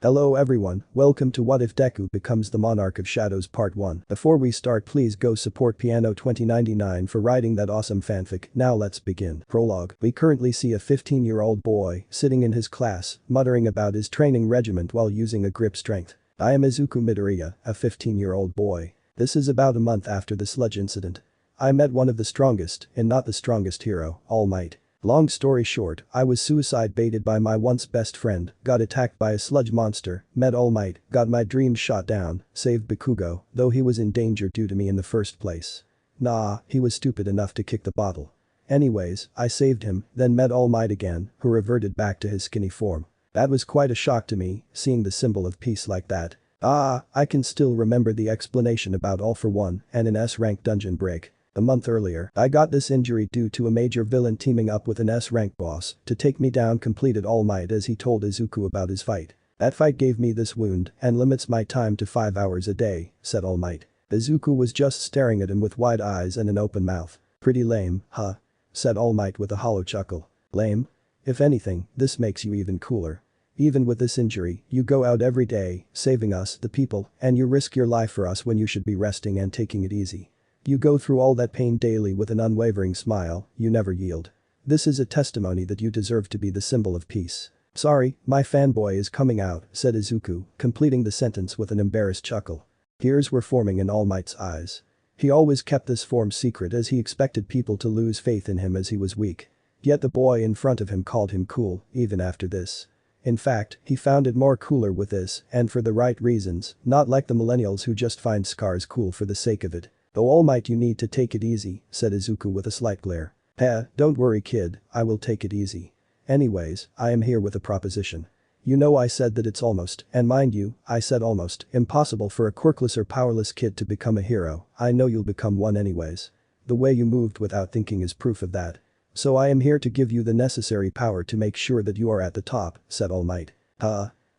Hello everyone, welcome to What If Deku Becomes the Monarch of Shadows Part 1. Before we start, please go support Piano 2099 for writing that awesome fanfic. Now let's begin. Prologue. We currently see a 15-year-old boy sitting in his class, muttering about his training regiment while using a grip strength. I am Izuku Midoriya, a 15-year-old boy. This is about a month after the sludge incident. I met one of the strongest, and not the strongest hero, All Might. Long story short, I was suicide baited by my once best friend, got attacked by a sludge monster, met All Might, got my dreams shot down, saved Bakugo, though he was in danger due to me in the first place. Nah, he was stupid enough to kick the bottle. Anyways, I saved him, then met All Might again, who reverted back to his skinny form. That was quite a shock to me, seeing the symbol of peace like that. I can still remember the explanation about All for One and an S-rank dungeon break. A month earlier, I got this injury due to a major villain teaming up with an S-rank boss to take me down, completed All Might as he told Izuku about his fight. That fight gave me this wound and limits my time to 5 hours a day, said All Might. Izuku was just staring at him with wide eyes and an open mouth. Pretty lame, huh? Said All Might with a hollow chuckle. Lame? If anything, this makes you even cooler. Even with this injury, you go out every day, saving us, the people, and you risk your life for us when you should be resting and taking it easy. You go through all that pain daily with an unwavering smile, you never yield. This is a testimony that you deserve to be the symbol of peace. Sorry, my fanboy is coming out, said Izuku, completing the sentence with an embarrassed chuckle. Tears were forming in All Might's eyes. He always kept this form secret as he expected people to lose faith in him as he was weak. Yet the boy in front of him called him cool, even after this. In fact, he found it more cooler with this, and for the right reasons, not like the millennials who just find scars cool for the sake of it. Though All Might, you need to take it easy, said Izuku with a slight glare. Don't worry kid, I will take it easy. Anyways, I am here with a proposition. You know I said that it's almost, and mind you, I said almost, impossible for a quirkless or powerless kid to become a hero. I know you'll become one anyways. The way you moved without thinking is proof of that. So I am here to give you the necessary power to make sure that you are at the top, said All Might.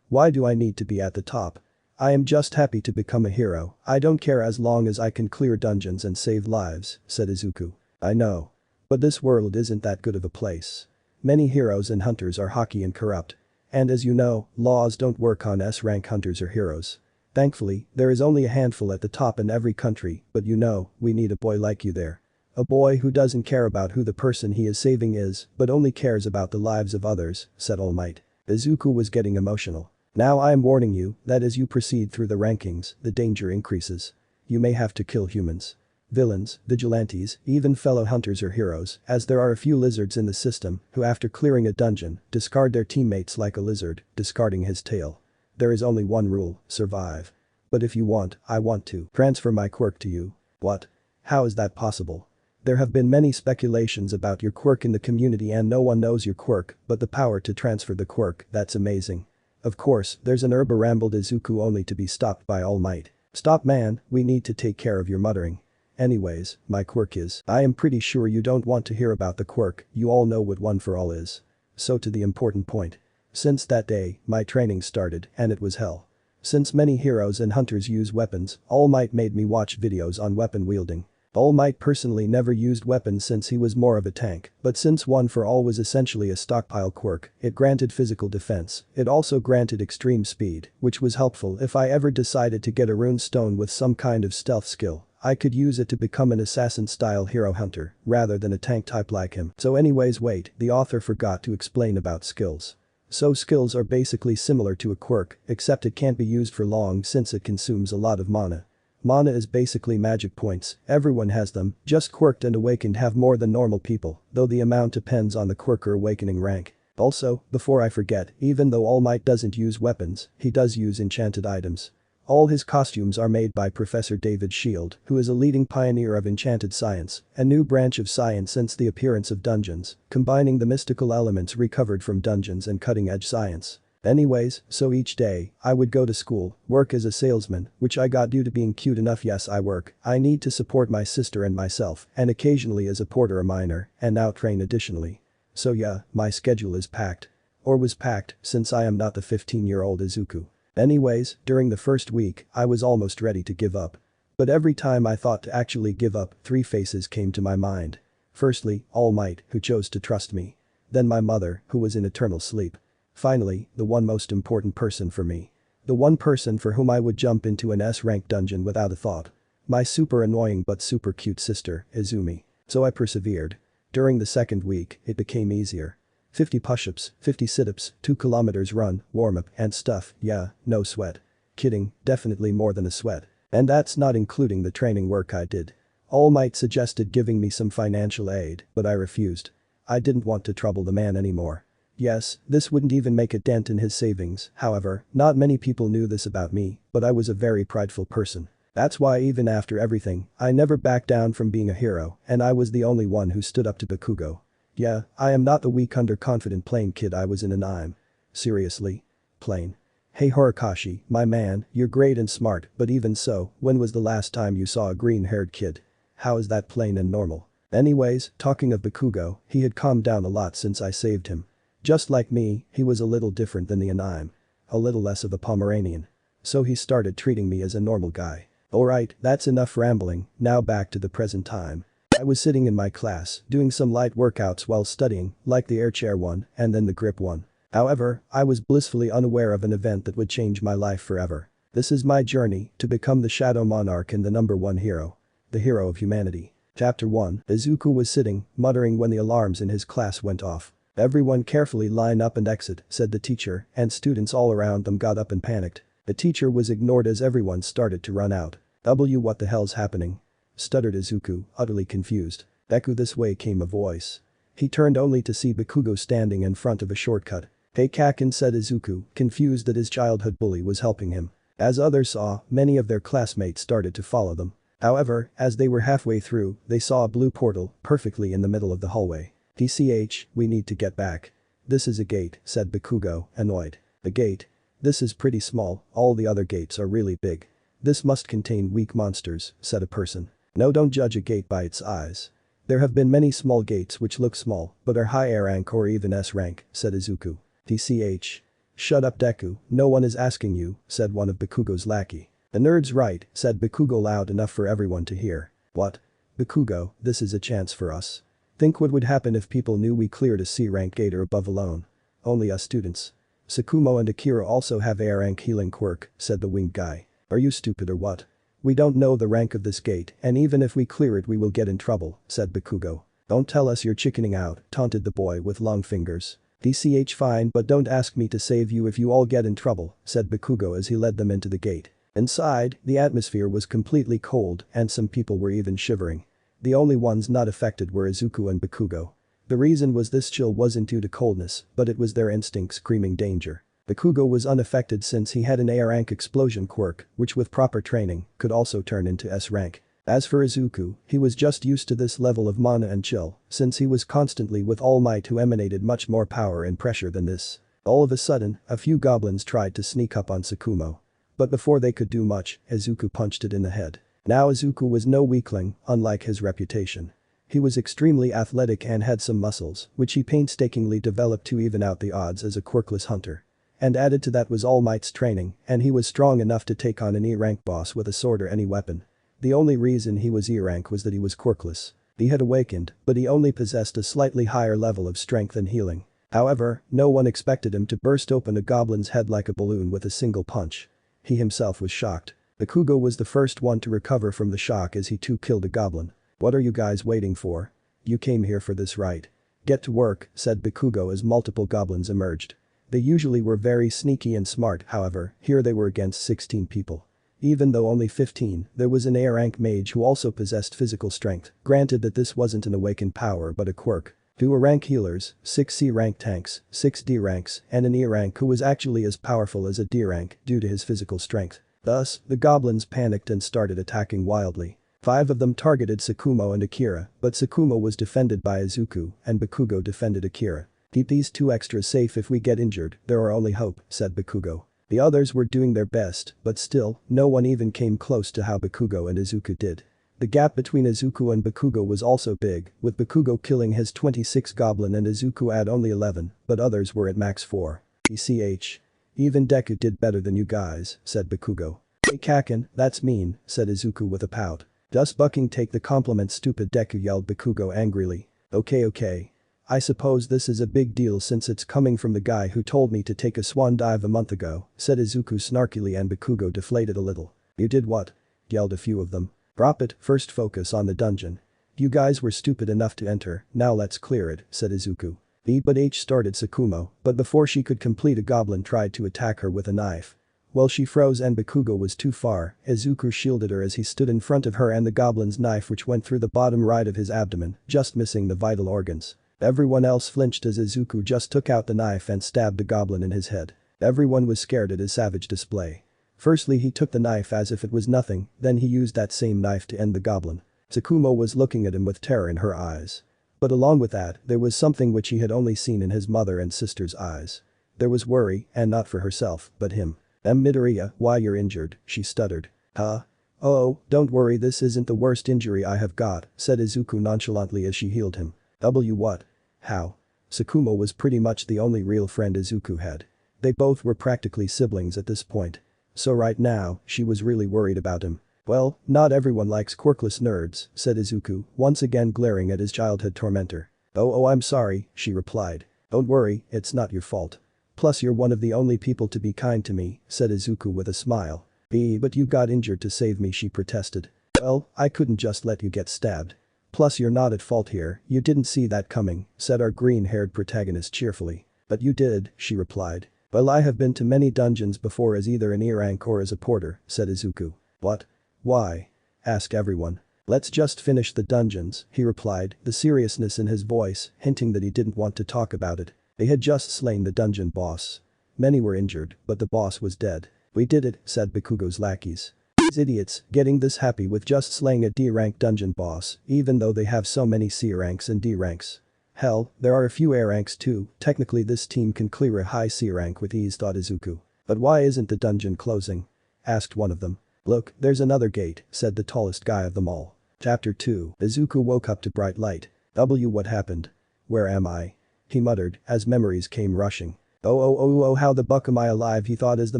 Why do I need to be at the top? I am just happy to become a hero, I don't care as long as I can clear dungeons and save lives, said Izuku. I know. But this world isn't that good of a place. Many heroes and hunters are hocky and corrupt. And as you know, laws don't work on S-rank hunters or heroes. Thankfully, there is only a handful at the top in every country, but you know, we need a boy like you there. A boy who doesn't care about who the person he is saving is, but only cares about the lives of others, said All Might. Izuku was getting emotional. Now I am warning you that as you proceed through the rankings, the danger increases. You may have to kill humans, villains, vigilantes, even fellow hunters or heroes, as there are a few lizards in the system who after clearing a dungeon, discard their teammates like a lizard, discarding his tail. There is only one rule, survive. But if you want, I want to transfer my quirk to you. What? How is that possible? There have been many speculations about your quirk in the community and no one knows your quirk, but the power to transfer the quirk, that's amazing. Of course, there's an herb, rambled Izuku, only to be stopped by All Might. Stop man, we need to take care of your muttering. Anyways, my quirk is. I am pretty sure you don't want to hear about the quirk, you all know what One for All is. So to the important point. Since that day, my training started, and it was hell. Since many heroes and hunters use weapons, All Might made me watch videos on weapon wielding. All Might personally never used weapons since he was more of a tank, but since One for All was essentially a stockpile quirk, it granted physical defense, it also granted extreme speed, which was helpful if I ever decided to get a rune stone with some kind of stealth skill. I could use it to become an assassin-style hero hunter, rather than a tank type like him. So anyways wait, the author forgot to explain about skills. So skills are basically similar to a quirk, except it can't be used for long since it consumes a lot of mana. Mana is basically magic points, everyone has them, just quirked and awakened have more than normal people, though the amount depends on the quirk or awakening rank. Also, before I forget, even though All Might doesn't use weapons, he does use enchanted items. All his costumes are made by Professor David Shield, who is a leading pioneer of enchanted science, a new branch of science since the appearance of dungeons, combining the mystical elements recovered from dungeons and cutting-edge science. Anyways, so each day, I would go to school, work as a salesman, which I got due to being cute enough. Yes, I work, I need to support my sister and myself, and occasionally as a porter or miner, and now train additionally. So yeah, my schedule is packed. Or was packed, since I am not the 15-year-old Izuku. Anyways, during the first week, I was almost ready to give up. But every time I thought to actually give up, three faces came to my mind. Firstly, All Might, who chose to trust me. Then my mother, who was in eternal sleep. Finally, the one most important person for me. The one person for whom I would jump into an S-rank dungeon without a thought. My super annoying but super cute sister, Izumi. So I persevered. During the second week, it became easier. 50 push-ups, 50 sit-ups, 2 kilometers run, warm-up, and stuff, yeah, no sweat. Kidding, definitely more than a sweat. And that's not including the training work I did. All Might suggested giving me some financial aid, but I refused. I didn't want to trouble the man anymore. Yes, this wouldn't even make a dent in his savings, however, not many people knew this about me, but I was a very prideful person. That's why even after everything, I never backed down from being a hero, and I was the only one who stood up to Bakugo. Yeah, I am not the weak underconfident plain kid I was in anime. Seriously? Plain. Hey Horikoshi, my man, you're great and smart, but even so, when was the last time you saw a green-haired kid? How is that plain and normal? Anyways, talking of Bakugo, he had calmed down a lot since I saved him. Just like me, he was a little different than the anime. A little less of a Pomeranian. So he started treating me as a normal guy. Alright, that's enough rambling, now back to the present time. I was sitting in my class, doing some light workouts while studying, like the air chair one, and then the grip one. However, I was blissfully unaware of an event that would change my life forever. This is my journey to become the Shadow Monarch and the #1 hero. The hero of humanity. Chapter 1, Izuku was sitting, muttering when the alarms in his class went off. Everyone carefully line up and exit, said the teacher, and students all around them got up and panicked. The teacher was ignored as everyone started to run out. What the hell's happening? Stuttered Izuku, utterly confused. Deku, this way, came a voice. He turned only to see Bakugo standing in front of a shortcut. Hey Kaken, said Izuku, confused that his childhood bully was helping him. As others saw, many of their classmates started to follow them. However, as they were halfway through, they saw a blue portal, perfectly in the middle of the hallway. TCH, we need to get back. This is a gate, said Bakugo, annoyed. A gate? This is pretty small, all the other gates are really big. This must contain weak monsters, said a person. No, don't judge a gate by its eyes. There have been many small gates which look small, but are high A rank or even S rank, said Izuku. TCH. Shut up Deku, no one is asking you, said one of Bakugo's lackey. The nerd's right, said Bakugo loud enough for everyone to hear. What? Bakugo, this is a chance for us. Think what would happen if people knew we cleared a C rank gate or above alone. Only us students. Sakumo and Akira also have A rank healing quirk, said the winged guy. Are you stupid or what? We don't know the rank of this gate, and even if we clear it we will get in trouble, said Bakugo. Don't tell us you're chickening out, taunted the boy with long fingers. DCH, fine, but don't ask me to save you if you all get in trouble, said Bakugo as he led them into the gate. Inside, the atmosphere was completely cold and some people were even shivering. The only ones not affected were Izuku and Bakugo. The reason was this chill wasn't due to coldness, but it was their instinct screaming danger. Bakugo was unaffected since he had an A rank explosion quirk, which with proper training, could also turn into S rank. As for Izuku, he was just used to this level of mana and chill, since he was constantly with All Might who emanated much more power and pressure than this. All of a sudden, a few goblins tried to sneak up on Sakumo. But before they could do much, Izuku punched it in the head. Now Izuku was no weakling, unlike his reputation. He was extremely athletic and had some muscles, which he painstakingly developed to even out the odds as a quirkless hunter. And added to that was All Might's training, and he was strong enough to take on an E-rank boss with a sword or any weapon. The only reason he was E-rank was that he was quirkless. He had awakened, but he only possessed a slightly higher level of strength and healing. However, no one expected him to burst open a goblin's head like a balloon with a single punch. He himself was shocked. Bakugo was the first one to recover from the shock as he too killed a goblin. What are you guys waiting for? You came here for this, right? Get to work, said Bakugo as multiple goblins emerged. They usually were very sneaky and smart, however, here they were against 16 people. Even though only 15, there was an A-rank mage who also possessed physical strength, granted that this wasn't an awakened power but a quirk. 2 A-rank healers, 6 C-rank tanks, 6 D-ranks, and an E-rank who was actually as powerful as a D-rank due to his physical strength. Thus, the goblins panicked and started attacking wildly. 5 of them targeted Sakumo and Akira, but Sakumo was defended by Izuku, and Bakugo defended Akira. Keep these 2 extras safe if we get injured, there are only hope, said Bakugo. The others were doing their best, but still, no one even came close to how Bakugo and Izuku did. The gap between Izuku and Bakugo was also big, with Bakugo killing his 26 goblin and Izuku at only 11, but others were at max 4. ECH. Even Deku did better than you guys, said Bakugo. Hey Kaken, that's mean, said Izuku with a pout. Just bucking take the compliment, stupid Deku, yelled Bakugo angrily. Okay. I suppose this is a big deal since it's coming from the guy who told me to take a swan dive a month ago, said Izuku snarkily, and Bakugo deflated a little. You did what? Yelled a few of them. Drop it, first focus on the dungeon. You guys were stupid enough to enter, now let's clear it, said Izuku. But H started Tsukumo, but before she could complete, a goblin tried to attack her with a knife. Well, she froze and Bakugo was too far. Izuku shielded her as he stood in front of her and the goblin's knife, which went through the bottom right of his abdomen, just missing the vital organs. Everyone else flinched as Izuku just took out the knife and stabbed the goblin in his head. Everyone was scared at his savage display. Firstly, he took the knife as if it was nothing, then he used that same knife to end the goblin. Tsukumo was looking at him with terror in her eyes. But along with that, there was something which he had only seen in his mother and sister's eyes. There was worry, and not for herself, but him. Midoriya, why you're injured, she stuttered. Huh? Oh, don't worry, this isn't the worst injury I have got, said Izuku nonchalantly as she healed him. What? How? Tsukumo was pretty much the only real friend Izuku had. They both were practically siblings at this point. So right now, she was really worried about him. Well, not everyone likes quirkless nerds, said Izuku, once again glaring at his childhood tormentor. Oh, I'm sorry, she replied. Don't worry, it's not your fault. Plus you're one of the only people to be kind to me, said Izuku with a smile. But you got injured to save me, she protested. Well, I couldn't just let you get stabbed. Plus you're not at fault here, you didn't see that coming, said our green-haired protagonist cheerfully. But you did, she replied. Well, I have been to many dungeons before as either an E-rank or as a porter, said Izuku. What? Why? Asked everyone. Let's just finish the dungeons, he replied, the seriousness in his voice hinting that he didn't want to talk about it. They had just slain the dungeon boss. Many were injured, but the boss was dead. We did it, said Bakugo's lackeys. These idiots, getting this happy with just slaying a D-rank dungeon boss, even though they have so many C ranks and D ranks. Hell, there are a few A ranks too, technically this team can clear a high C rank with ease, thought Izuku. But why isn't the dungeon closing? Asked one of them. Look, there's another gate, said the tallest guy of them all. Chapter 2. Izuku woke up to bright light. What happened? Where am I? He muttered, as memories came rushing. Oh, how the buck am I alive, he thought as the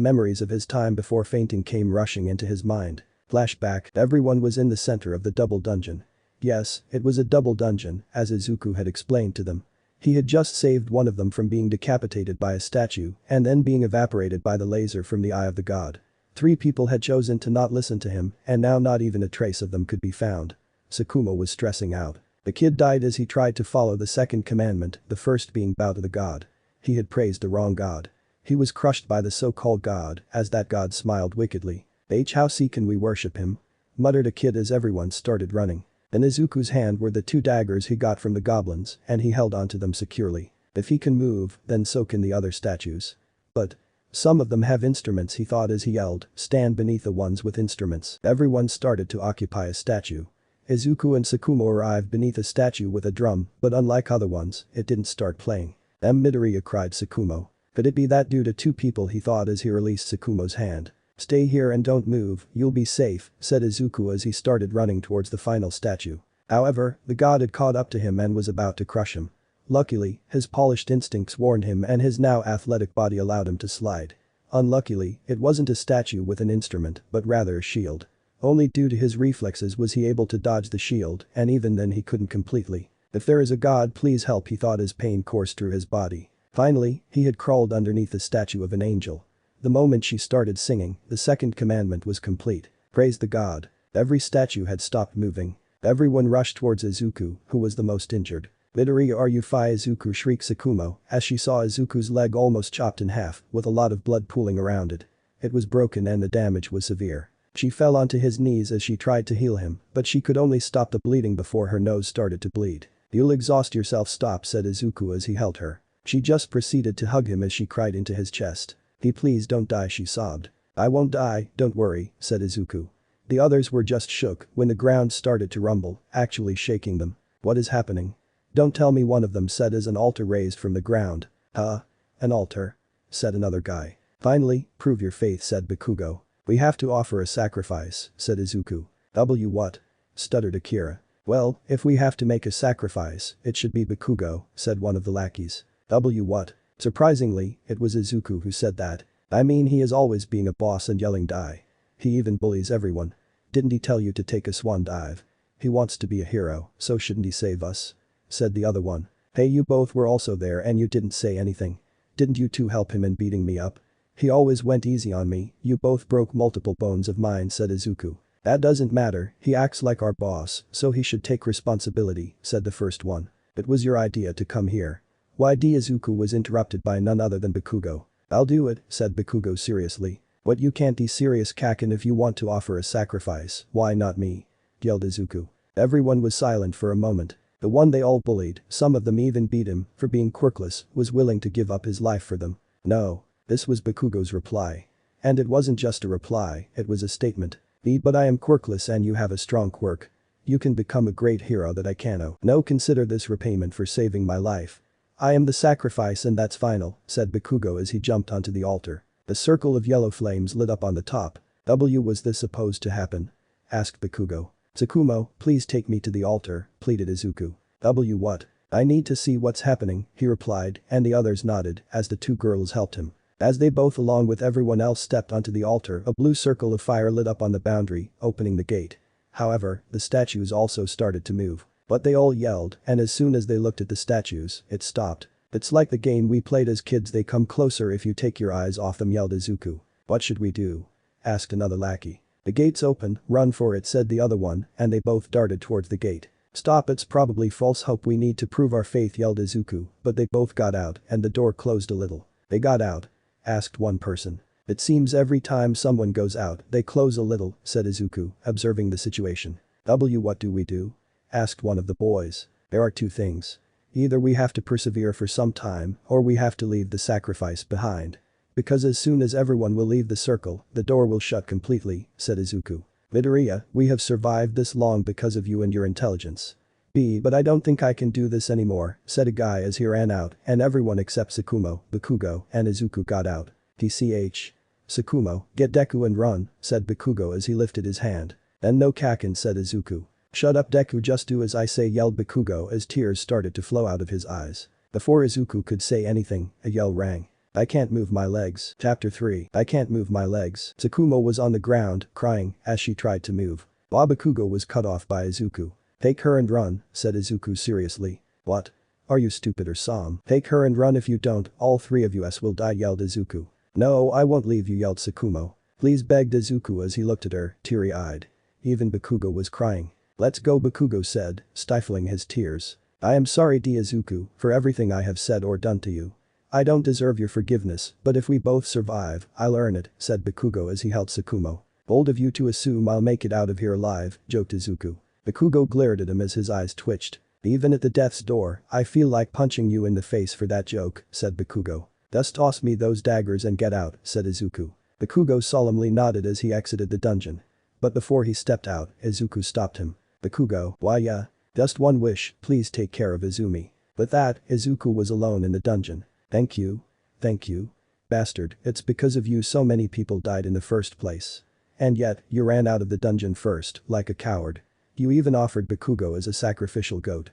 memories of his time before fainting came rushing into his mind. Flashback, everyone was in the center of the double dungeon. Yes, it was a double dungeon, as Izuku had explained to them. He had just saved one of them from being decapitated by a statue and then being evaporated by the laser from the eye of the god. 3 people had chosen to not listen to him, and now not even a trace of them could be found. Tsukumo was stressing out. The kid died as he tried to follow the second commandment, the first being bow to the god. He had praised the wrong god. He was crushed by the so-called god, as that god smiled wickedly. How can we worship him? Muttered a kid as everyone started running. In Izuku's hand were the 2 daggers he got from the goblins, and he held onto them securely. If he can move, then so can the other statues. But some of them have instruments, he thought as he yelled, stand beneath the ones with instruments. Everyone started to occupy a statue. Izuku and Tsukumo arrived beneath a statue with a drum, but unlike other ones, it didn't start playing. Midoriya, cried Tsukumo. Could it be that due to 2 people, he thought as he released Tsukumo's hand. Stay here and don't move, you'll be safe, said Izuku as he started running towards the final statue. However, the god had caught up to him and was about to crush him. Luckily, his polished instincts warned him and his now athletic body allowed him to slide. Unluckily, it wasn't a statue with an instrument, but rather a shield. Only due to his reflexes was he able to dodge the shield, and even then he couldn't completely. If there is a god, please help, he thought as pain coursed through his body. Finally, he had crawled underneath the statue of an angel. The moment she started singing, the second commandment was complete. Praise the god. Every statue had stopped moving. Everyone rushed towards Izuku, who was the most injured. Midoriya, are you fine? Izuku shrieked Tsukumo as she saw Izuku's leg almost chopped in half, with a lot of blood pooling around it. It was broken and the damage was severe. She fell onto his knees as she tried to heal him, but she could only stop the bleeding before her nose started to bleed. You'll exhaust yourself, stop, said Izuku as he held her. She just proceeded to hug him as she cried into his chest. Please don't die, she sobbed. I won't die, don't worry, said Izuku. The others were just shook when the ground started to rumble, actually shaking them. What is happening? Don't tell me, one of them said as an altar raised from the ground. Huh? An altar? Said another guy. Finally, prove your faith, said Bakugo. We have to offer a sacrifice, said Izuku. What? Stuttered Akira. Well, if we have to make a sacrifice, it should be Bakugo, said one of the lackeys. What? Surprisingly, it was Izuku who said that. I mean, he is always being a boss and yelling die. He even bullies everyone. Didn't he tell you to take a swan dive? He wants to be a hero, so shouldn't he save us? Said the other one. Hey, you both were also there and you didn't say anything. Didn't you two help him in beating me up? He always went easy on me, you both broke multiple bones of mine, said Izuku. That doesn't matter, he acts like our boss, so he should take responsibility, said the first one. It was your idea to come here. Why? Izuku was interrupted by none other than Bakugo. I'll do it, said Bakugo seriously. What, you can't be serious, Kaken? If you want to offer a sacrifice, why not me? Yelled Izuku. Everyone was silent for a moment. The one they all bullied, some of them even beat him for being quirkless, was willing to give up his life for them. No. This was Bakugo's reply. And it wasn't just a reply, it was a statement. But I am quirkless and you have a strong quirk. You can become a great hero that I cannot. No, consider this repayment for saving my life. I am the sacrifice and that's final, said Bakugo as he jumped onto the altar. The circle of yellow flames lit up on the top. Was this supposed to happen? Asked Bakugo. Tsukumo, please take me to the altar, pleaded Izuku. What? I need to see what's happening, he replied, and the others nodded as the two girls helped him. As they both along with everyone else stepped onto the altar, a blue circle of fire lit up on the boundary, opening the gate. However, the statues also started to move. But they all yelled, and as soon as they looked at the statues, it stopped. It's like the game we played as kids, they come closer if you take your eyes off them, yelled Izuku. What should we do? Asked another lackey. The gate's open, run for it, said the other one, and they both darted towards the gate. Stop, it's probably false hope, we need to prove our faith, yelled Izuku, but they both got out and the door closed a little. They got out? Asked one person. It seems every time someone goes out, they close a little, said Izuku, observing the situation. What do we do? Asked one of the boys. There are two things. Either we have to persevere for some time, or we have to leave the sacrifice behind. Because as soon as everyone will leave the circle, the door will shut completely, said Izuku. Midoriya, we have survived this long because of you and your intelligence. But I don't think I can do this anymore, said a guy as he ran out, and everyone except Tsukumo, Bakugo, and Izuku got out. Tsukumo, get Deku and run, said Bakugo as he lifted his hand. Then no Kaken, said Izuku. Shut up, Deku, just do as I say, yelled Bakugo as tears started to flow out of his eyes. Before Izuku could say anything, a yell rang. I can't move my legs. Chapter 3. I can't move my legs. Tsukumo was on the ground, crying, as she tried to move. Bakugo was cut off by Izuku. Take her and run, said Izuku seriously. What? Are you stupid or some? Take her and run, if you don't, all three of us will die, yelled Izuku. No, I won't leave you, yelled Tsukumo. Please, begged Izuku as he looked at her, teary-eyed. Even Bakugo was crying. Let's go, Bakugo said, stifling his tears. I am sorry, Izuku, for everything I have said or done to you. I don't deserve your forgiveness, but if we both survive, I'll earn it, said Bakugo as he held Tsukumo. Bold of you to assume I'll make it out of here alive, joked Izuku. Bakugo glared at him as his eyes twitched. Even at the death's door, I feel like punching you in the face for that joke, said Bakugo. Just toss me those daggers and get out, said Izuku. Bakugo solemnly nodded as he exited the dungeon. But before he stepped out, Izuku stopped him. Bakugo, why yeah? Just one wish, please take care of Izumi. With that, Izuku was alone in the dungeon. Thank you. Thank you. Bastard, it's because of you so many people died in the first place. And yet, you ran out of the dungeon first, like a coward. You even offered Bakugo as a sacrificial goat.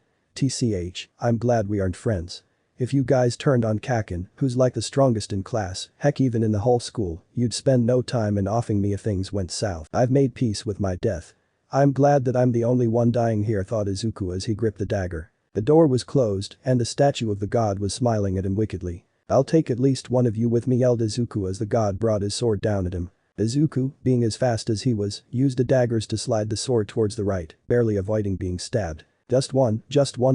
I'm glad we aren't friends. If you guys turned on Kaken, who's like the strongest in class, heck even in the whole school, you'd spend no time in offing me if things went south. I've made peace with my death. I'm glad that I'm the only one dying here, thought Izuku as he gripped the dagger. The door was closed and the statue of the god was smiling at him wickedly. I'll take at least one of you with me, yelled Izuku as the god brought his sword down at him. Izuku, being as fast as he was, used the daggers to slide the sword towards the right, barely avoiding being stabbed. Just one,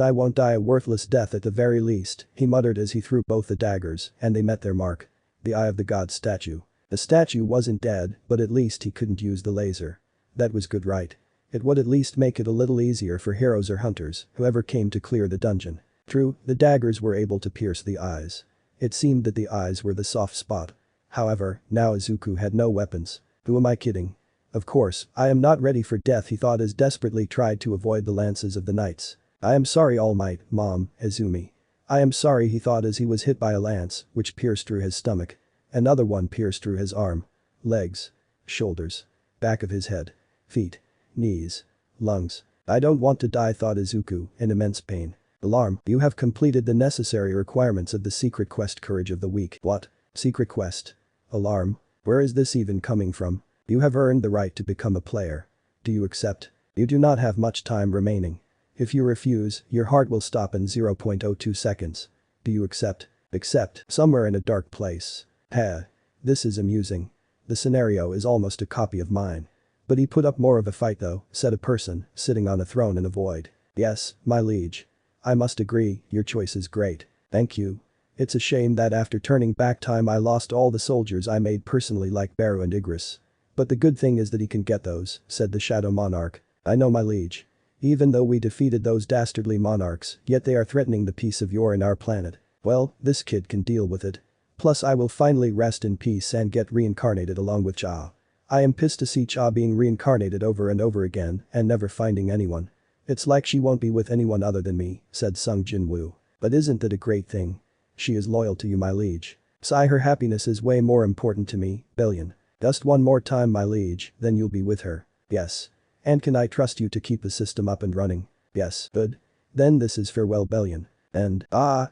I won't die a worthless death at the very least, he muttered as he threw both the daggers, and they met their mark. The eye of the god statue. The statue wasn't dead, but at least he couldn't use the laser. That was good, right? It would at least make it a little easier for heroes or hunters, whoever came to clear the dungeon. True, the daggers were able to pierce the eyes. It seemed that the eyes were the soft spot. However, now Izuku had no weapons. Who am I kidding? Of course, I am not ready for death, he thought as desperately tried to avoid the lances of the knights. I am sorry, All Might, Mom, Izumi. I am sorry, he thought as he was hit by a lance, which pierced through his stomach. Another one pierced through his arm. Legs. Shoulders. Back of his head. Feet. Knees. Lungs. I don't want to die, thought Izuku, in immense pain. Alarm, you have completed the necessary requirements of the secret quest Courage of the Weak. What? Secret quest? Alarm? Where is this even coming from? You have earned the right to become a player. Do you accept? You do not have much time remaining. If you refuse, your heart will stop in 0.02 seconds. Do you accept? Accept. Somewhere in a dark place. Heh. This is amusing. The scenario is almost a copy of mine. But he put up more of a fight though, said a person, sitting on a throne in a void. Yes, my liege. I must agree, your choice is great. Thank you. It's a shame that after turning back time I lost all the soldiers I made personally like Baru and Igris. But the good thing is that he can get those, said the Shadow Monarch. I know, my liege. Even though we defeated those dastardly monarchs, yet they are threatening the peace of your and our planet. Well, this kid can deal with it. Plus I will finally rest in peace and get reincarnated along with Cha. I am pissed to see Cha being reincarnated over and over again and never finding anyone. It's like she won't be with anyone other than me, said SungJinWoo. But isn't that a great thing? She is loyal to you, my liege. Sigh, her happiness is way more important to me, Billion. Just one more time, my liege, then you'll be with her. Yes. And can I trust you to keep the system up and running? Yes. Good. Then this is farewell, Billion. And,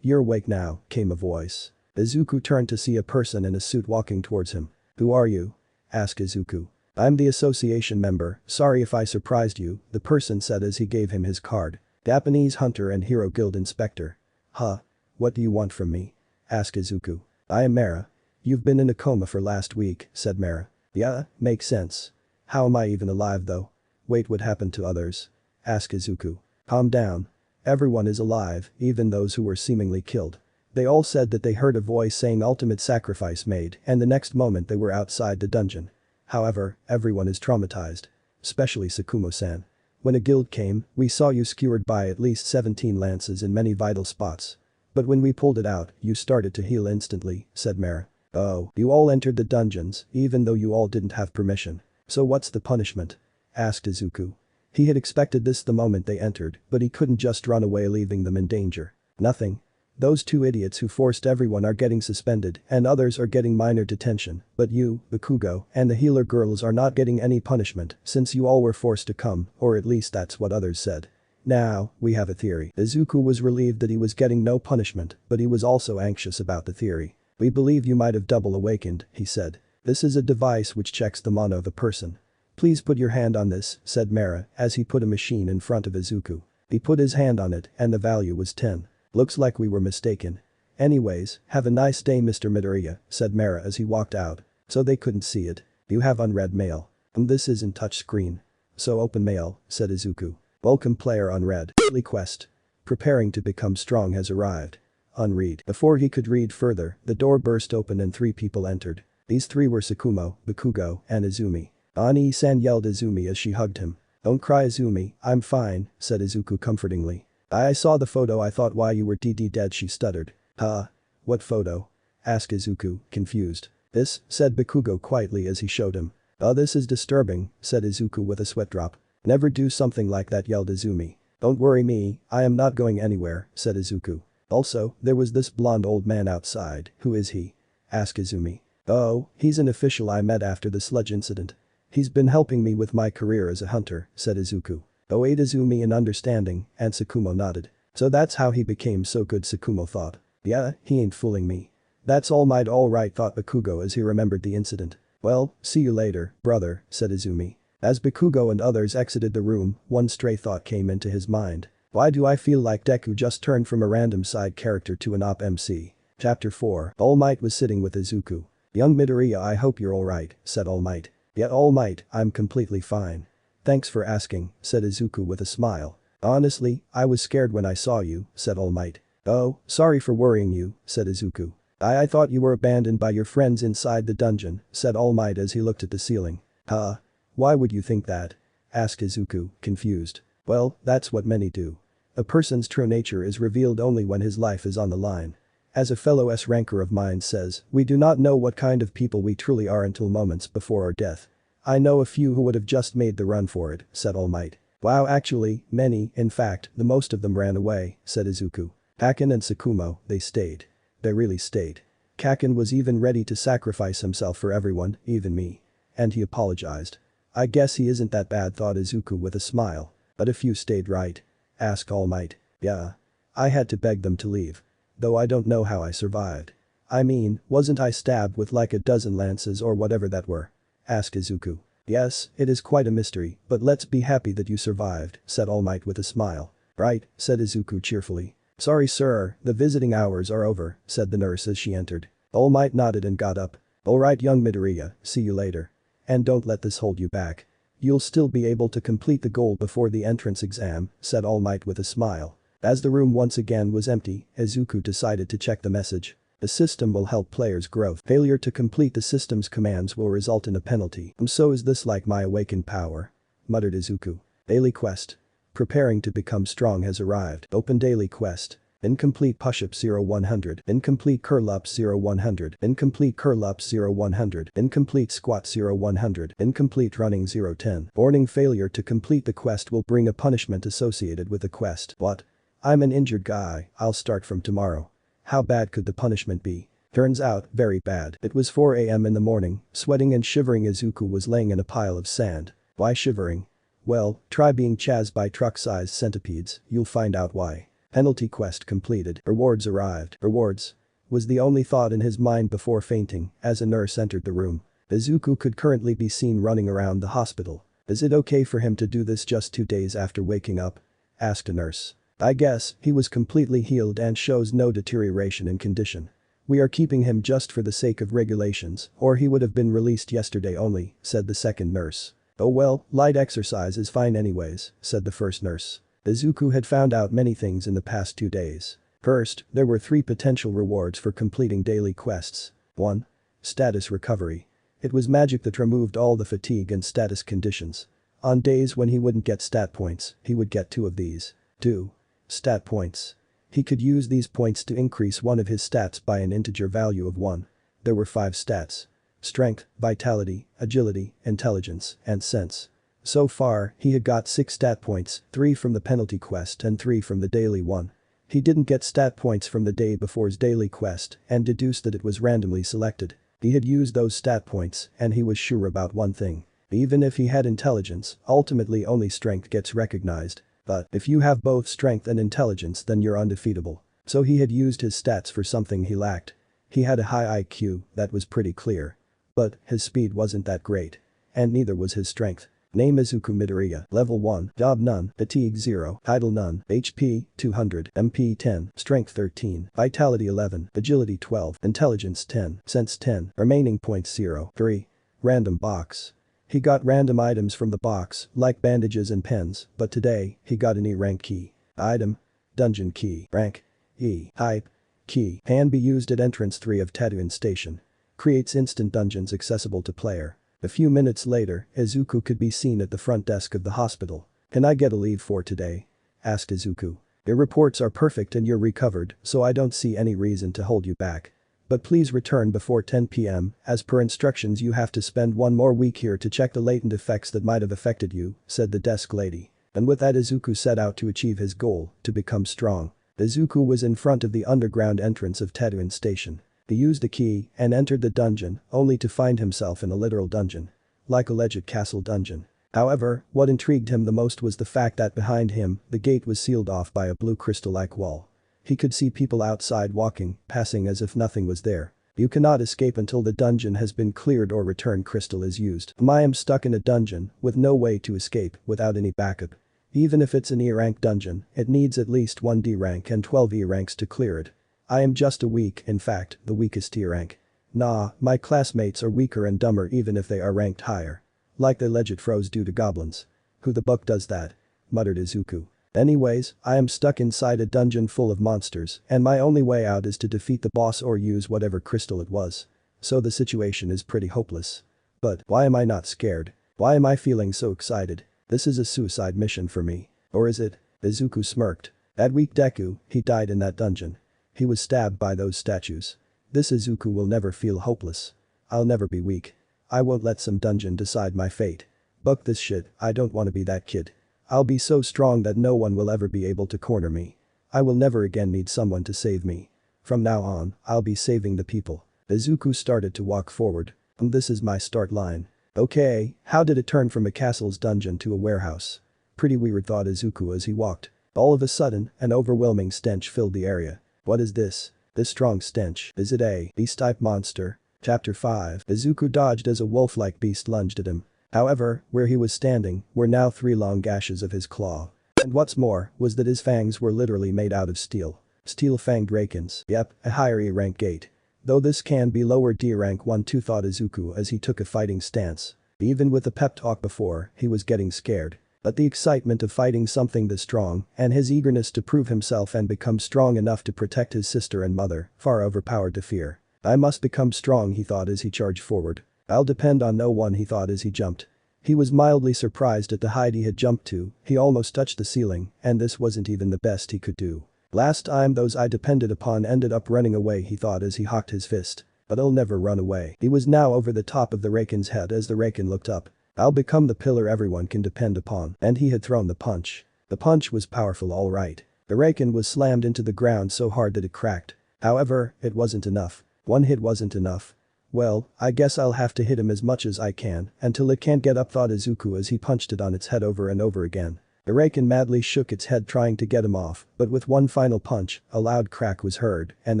you're awake now, came a voice. Izuku turned to see a person in a suit walking towards him. Who are you? Asked Izuku. I'm the association member, sorry if I surprised you, the person said as he gave him his card. Japanese hunter and hero guild inspector. Huh? What do you want from me? Asked Izuku. I am Mara. You've been in a coma for last week, said Mara. Yeah, makes sense. How am I even alive though? Wait, what happened to others? Asked Izuku. Calm down. Everyone is alive, even those who were seemingly killed. They all said that they heard a voice saying ultimate sacrifice made and the next moment they were outside the dungeon. However, everyone is traumatized. Especially Sakumo-san. When a guild came, we saw you skewered by at least 17 lances in many vital spots. But when we pulled it out, you started to heal instantly, said Mara. Oh, you all entered the dungeons, even though you all didn't have permission. So what's the punishment? Asked Izuku. He had expected this the moment they entered, but he couldn't just run away leaving them in danger. Nothing. Those two idiots who forced everyone are getting suspended and others are getting minor detention, but you, Bakugo, and the healer girls are not getting any punishment since you all were forced to come, or at least that's what others said. Now, we have a theory. Izuku was relieved that he was getting no punishment, but he was also anxious about the theory. We believe you might have double awakened, he said. This is a device which checks the mana of a person. Please put your hand on this, said Mara as he put a machine in front of Izuku. He put his hand on it and the value was 10. Looks like we were mistaken. Anyways, have a nice day, Mr. Midoriya, said Mara as he walked out. So they couldn't see it. You have unread mail. This isn't touchscreen. So open mail, said Izuku. Welcome player unread. Daily quest. Preparing to become strong has arrived. Unread. Before he could read further, the door burst open and 3 people entered. These 3 were Sakumo, Bakugo, and Izumi. Ani-san yelled Izumi as she hugged him. Don't cry, Izumi, I'm fine, said Izuku comfortingly. I saw the photo, I thought why you were dead, she stuttered. Huh? What photo? Asked Izuku, confused. This, said Bakugo quietly as he showed him. Oh, this is disturbing, said Izuku with a sweat drop. Never do something like that, yelled Izumi. Don't worry me, I am not going anywhere, said Izuku. Also, there was this blonde old man outside, who is he? Asked Izumi. Oh, he's an official I met after the sludge incident. He's been helping me with my career as a hunter, said Izuku. Oh, ate Izumi in understanding, and Sakumo nodded. So that's how he became so good, Sakumo thought. Yeah, he ain't fooling me. That's all right, thought Bakugo as he remembered the incident. Well, see you later, brother, said Izumi. As Bakugo and others exited the room, one stray thought came into his mind. Why do I feel like Deku just turned from a random side character to an op MC? Chapter 4. All Might was sitting with Izuku. Young Midoriya, I hope you're alright, said All Might. Yeah, All Might, I'm completely fine. Thanks for asking, said Izuku with a smile. Honestly, I was scared when I saw you, said All Might. Oh, sorry for worrying you, said Izuku. I thought you were abandoned by your friends inside the dungeon, said All Might as he looked at the ceiling. Huh? Why would you think that? Asked Izuku, confused. Well, that's what many do. A person's true nature is revealed only when his life is on the line. As a fellow S-ranker of mine says, we do not know what kind of people we truly are until moments before our death. I know a few who would have just made the run for it, said All Might. Wow, actually, many, in fact, the most of them ran away, said Izuku. Kaken and Sakumo, they stayed. They really stayed. Kaken was even ready to sacrifice himself for everyone, even me. And he apologized. I guess he isn't that bad, thought Izuku with a smile. But a few stayed, right? Asked All Might. Yeah. I had to beg them to leave. Though I don't know how I survived. I mean, wasn't I stabbed with like a dozen lances or whatever that were? Asked Izuku. Yes, it is quite a mystery, but let's be happy that you survived, said All Might with a smile. Right, said Izuku cheerfully. Sorry sir, the visiting hours are over, said the nurse as she entered. All Might nodded and got up. Alright young Midoriya, see you later. And don't let this hold you back. You'll still be able to complete the goal before the entrance exam, said All Might with a smile. As the room once again was empty, Izuku decided to check the message. The system will help players' growth. Failure to complete the system's commands will result in a penalty. So is this like my awakened power? Muttered Izuku. Daily quest. Preparing to become strong has arrived. Open daily quest. Incomplete push-ups 0-100. Incomplete curl-ups 0-100. Incomplete curl-ups 0-100. Incomplete squats 0-100. Incomplete running 0-10. Warning: failure to complete the quest will bring a punishment associated with the quest. What? I'm an injured guy, I'll start from tomorrow. How bad could the punishment be? Turns out, very bad. It was 4 a.m. in the morning, sweating and shivering Izuku was laying in a pile of sand. Why shivering? Well, try being chased by truck-sized centipedes, you'll find out why. Penalty quest completed. Rewards arrived. Rewards? Was the only thought in his mind before fainting as a nurse entered the room. Izuku could currently be seen running around the hospital. Is it okay for him to do this just 2 days after waking up? Asked a nurse. I guess, he was completely healed and shows no deterioration in condition. We are keeping him just for the sake of regulations, or he would have been released yesterday only, said the second nurse. Oh well, light exercise is fine anyways, said the first nurse. Izuku had found out many things in the past 2 days. First, there were 3 potential rewards for completing daily quests. 1. Status recovery. It was magic that removed all the fatigue and status conditions. On days when he wouldn't get stat points, he would get 2 of these. 2. Stat points. He could use these points to increase one of his stats by an integer value of 1. There were 5 stats. Strength, vitality, agility, intelligence, and sense. So far, he had got 6 stat points, 3 from the penalty quest and 3 from the daily one. He didn't get stat points from the day before's daily quest and deduced that it was randomly selected. He had used those stat points and he was sure about one thing. Even if he had intelligence, ultimately only strength gets recognized. But if you have both strength and intelligence then you're undefeatable. So he had used his stats for something he lacked. He had a high IQ, that was pretty clear. But his speed wasn't that great. And neither was his strength. Name: Izuku Midoriya, level 1, job none, fatigue 0, title none, HP 200, MP 10, strength 13, vitality 11, agility 12, intelligence 10, sense 10, remaining points 0, 3. Random box. He got random items from the box, like bandages and pens, but today, he got an E-rank key. Item. Dungeon key. Rank. E. Type. Key. Can be used at entrance 3 of Tatooine Station. Creates instant dungeons accessible to player. A few minutes later, Izuku could be seen at the front desk of the hospital. Can I get a leave for today? Asked Izuku. Your reports are perfect and you're recovered, so I don't see any reason to hold you back. But please return before 10 p.m, as per instructions you have to spend 1 more week here to check the latent effects that might have affected you, said the desk lady. And with that Izuku set out to achieve his goal, to become strong. Izuku was in front of the underground entrance of Tatooine Station. He used a key and entered the dungeon, only to find himself in a literal dungeon. Like a legit castle dungeon. However, what intrigued him the most was the fact that behind him, the gate was sealed off by a blue crystal-like wall. He could see people outside walking, passing as if nothing was there. You cannot escape until the dungeon has been cleared or return crystal is used. I am stuck in a dungeon, with no way to escape, without any backup. Even if it's an E-rank dungeon, it needs at least 1 D rank and 12 E ranks to clear it. I am just a weak, in fact, the weakest E rank. Nah, my classmates are weaker and dumber even if they are ranked higher. Like they legit froze due to goblins. Who the buck does that? Muttered Izuku. Anyways, I am stuck inside a dungeon full of monsters and my only way out is to defeat the boss or use whatever crystal it was. So the situation is pretty hopeless. But why am I not scared? Why am I feeling so excited? This is a suicide mission for me. Or is it? Izuku smirked. That weak Deku, he died in that dungeon. He was stabbed by those statues. This Izuku will never feel hopeless. I'll never be weak. I won't let some dungeon decide my fate. Buck this shit, I don't want to be that kid. I'll be so strong that no one will ever be able to corner me. I will never again need someone to save me. From now on, I'll be saving the people. Izuku started to walk forward. This is my start line. Okay, how did it turn from a castle's dungeon to a warehouse? Pretty weird, thought Izuku as he walked. All of a sudden, an overwhelming stench filled the area. What is this? This strong stench, is it a beast-type monster? Chapter 5. Izuku dodged as a wolf-like beast lunged at him. However, where he was standing were now 3 long gashes of his claw. And what's more was that his fangs were literally made out of steel. Steel-fanged rakens, yep, a higher E rank gate. Though this can be lower D rank 1-2 thought Izuku as he took a fighting stance. Even with the pep talk before, he was getting scared. But the excitement of fighting something this strong and his eagerness to prove himself and become strong enough to protect his sister and mother far overpowered the fear. I must become strong, he thought as he charged forward. I'll depend on no one, he thought as he jumped. He was mildly surprised at the height he had jumped to, he almost touched the ceiling, and this wasn't even the best he could do. Last time those I depended upon ended up running away, he thought as he hawked his fist. But I'll never run away. He was now over the top of the Raken's head as the Raken looked up. I'll become the pillar everyone can depend upon. And he had thrown the punch. The punch was powerful, all right. The Raken was slammed into the ground so hard that it cracked. However, it wasn't enough. One hit wasn't enough. Well, I guess I'll have to hit him as much as I can until it can't get up, thought Izuku as he punched it on its head over and over again. The Raken madly shook its head trying to get him off, but with one final punch, a loud crack was heard and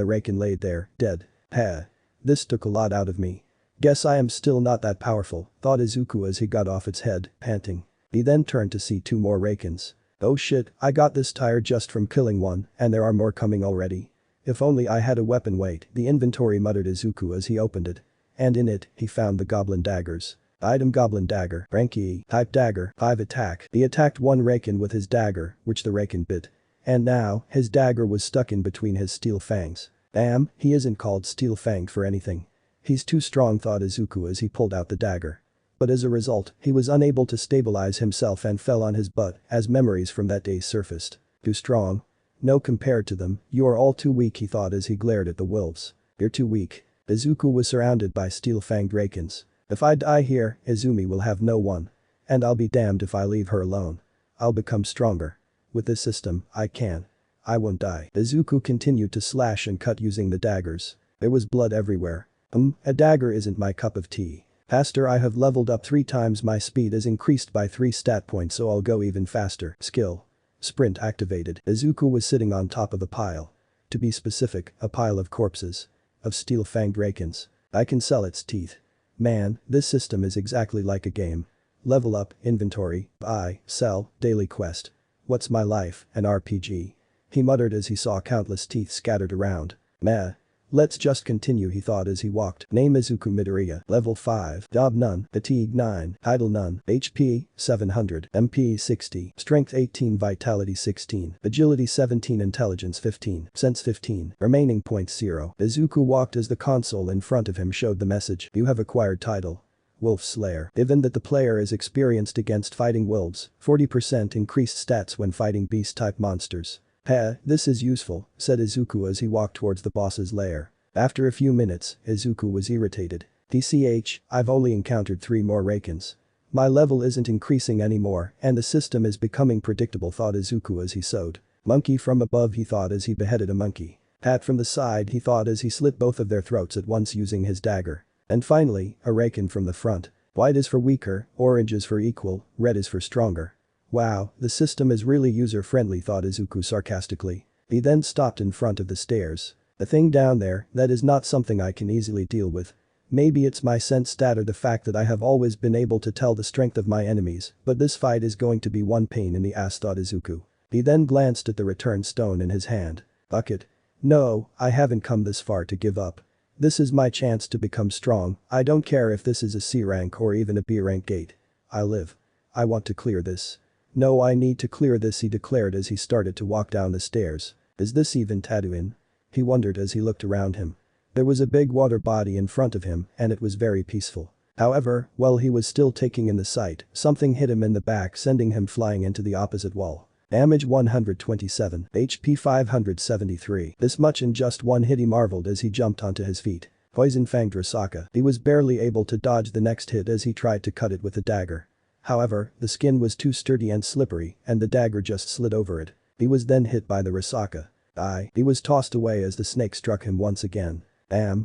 the Raken laid there, dead. This took a lot out of me. Guess I am still not that powerful, thought Izuku as he got off its head, panting. He then turned to see 2 more Rakens. Oh shit, I got this tired just from killing one, and there are more coming already. If only I had a weapon, wait, the inventory muttered Izuku as he opened it. And in it, he found the goblin daggers. Item goblin dagger, rank E, type dagger, 5 attack. He attacked one Raken with his dagger, which the Raken bit. And now, his dagger was stuck in between his steel fangs. Damn, he isn't called steel-fanged for anything. He's too strong, thought Izuku as he pulled out the dagger. But as a result, he was unable to stabilize himself and fell on his butt as memories from that day surfaced. Too strong? No, compared to them, you are all too weak, he thought as he glared at the wolves. You're too weak. Izuku was surrounded by steel-fanged Rakens. If I die here, Izumi will have no one. And I'll be damned if I leave her alone. I'll become stronger. With this system, I can. I won't die. Izuku continued to slash and cut using the daggers. There was blood everywhere. A dagger isn't my cup of tea. Faster, I have leveled up 3 times, my speed is increased by 3 stat points, so I'll go even faster. Skill. Sprint activated. Izuku was sitting on top of a pile. To be specific, a pile of corpses. Of steel-fanged Rakens. I can sell its teeth. Man, this system is exactly like a game. Level up, inventory, buy, sell, daily quest. What's my life, an RPG? He muttered as he saw countless teeth scattered around. Meh. Let's just continue, he thought as he walked. Name Izuku Midoriya, level 5, job none, fatigue 9, title none, HP 700, MP 60, strength 18, vitality 16, agility 17, intelligence 15, sense 15, remaining points 0. Izuku walked as the console in front of him showed the message, you have acquired title. Wolf Slayer. Given that the player is experienced against fighting wolves, 40% increased stats when fighting beast-type monsters. This is useful, said Izuku as he walked towards the boss's lair. After a few minutes, Izuku was irritated. TCH, I've only encountered 3 more Rakens. My level isn't increasing anymore and the system is becoming predictable, thought Izuku as he sewed. Monkey from above, he thought as he beheaded a monkey. Pat from the side, he thought as he slit both of their throats at once using his dagger. And finally, a Raken from the front. White is for weaker, orange is for equal, red is for stronger. Wow, the system is really user-friendly, thought Izuku sarcastically. He then stopped in front of the stairs. The thing down there, that is not something I can easily deal with. Maybe it's my sense stat or the fact that I have always been able to tell the strength of my enemies, but this fight is going to be one pain in the ass, thought Izuku. He then glanced at the return stone in his hand. Bucket. No, I haven't come this far to give up. This is my chance to become strong, I don't care if this is a C rank or even a B rank gate. I live. I want to clear this. No, I need to clear this, he declared as he started to walk down the stairs. Is this even Tatooine? He wondered as he looked around him. There was a big water body in front of him and it was very peaceful. However, while he was still taking in the sight, something hit him in the back, sending him flying into the opposite wall. Damage 127, HP 573. This much in just one hit, he marveled as he jumped onto his feet. Poison-fanged Rasaka. He was barely able to dodge the next hit as he tried to cut it with a dagger. However, the skin was too sturdy and slippery and the dagger just slid over it. He was then hit by the Rasaka. He was tossed away as the snake struck him once again.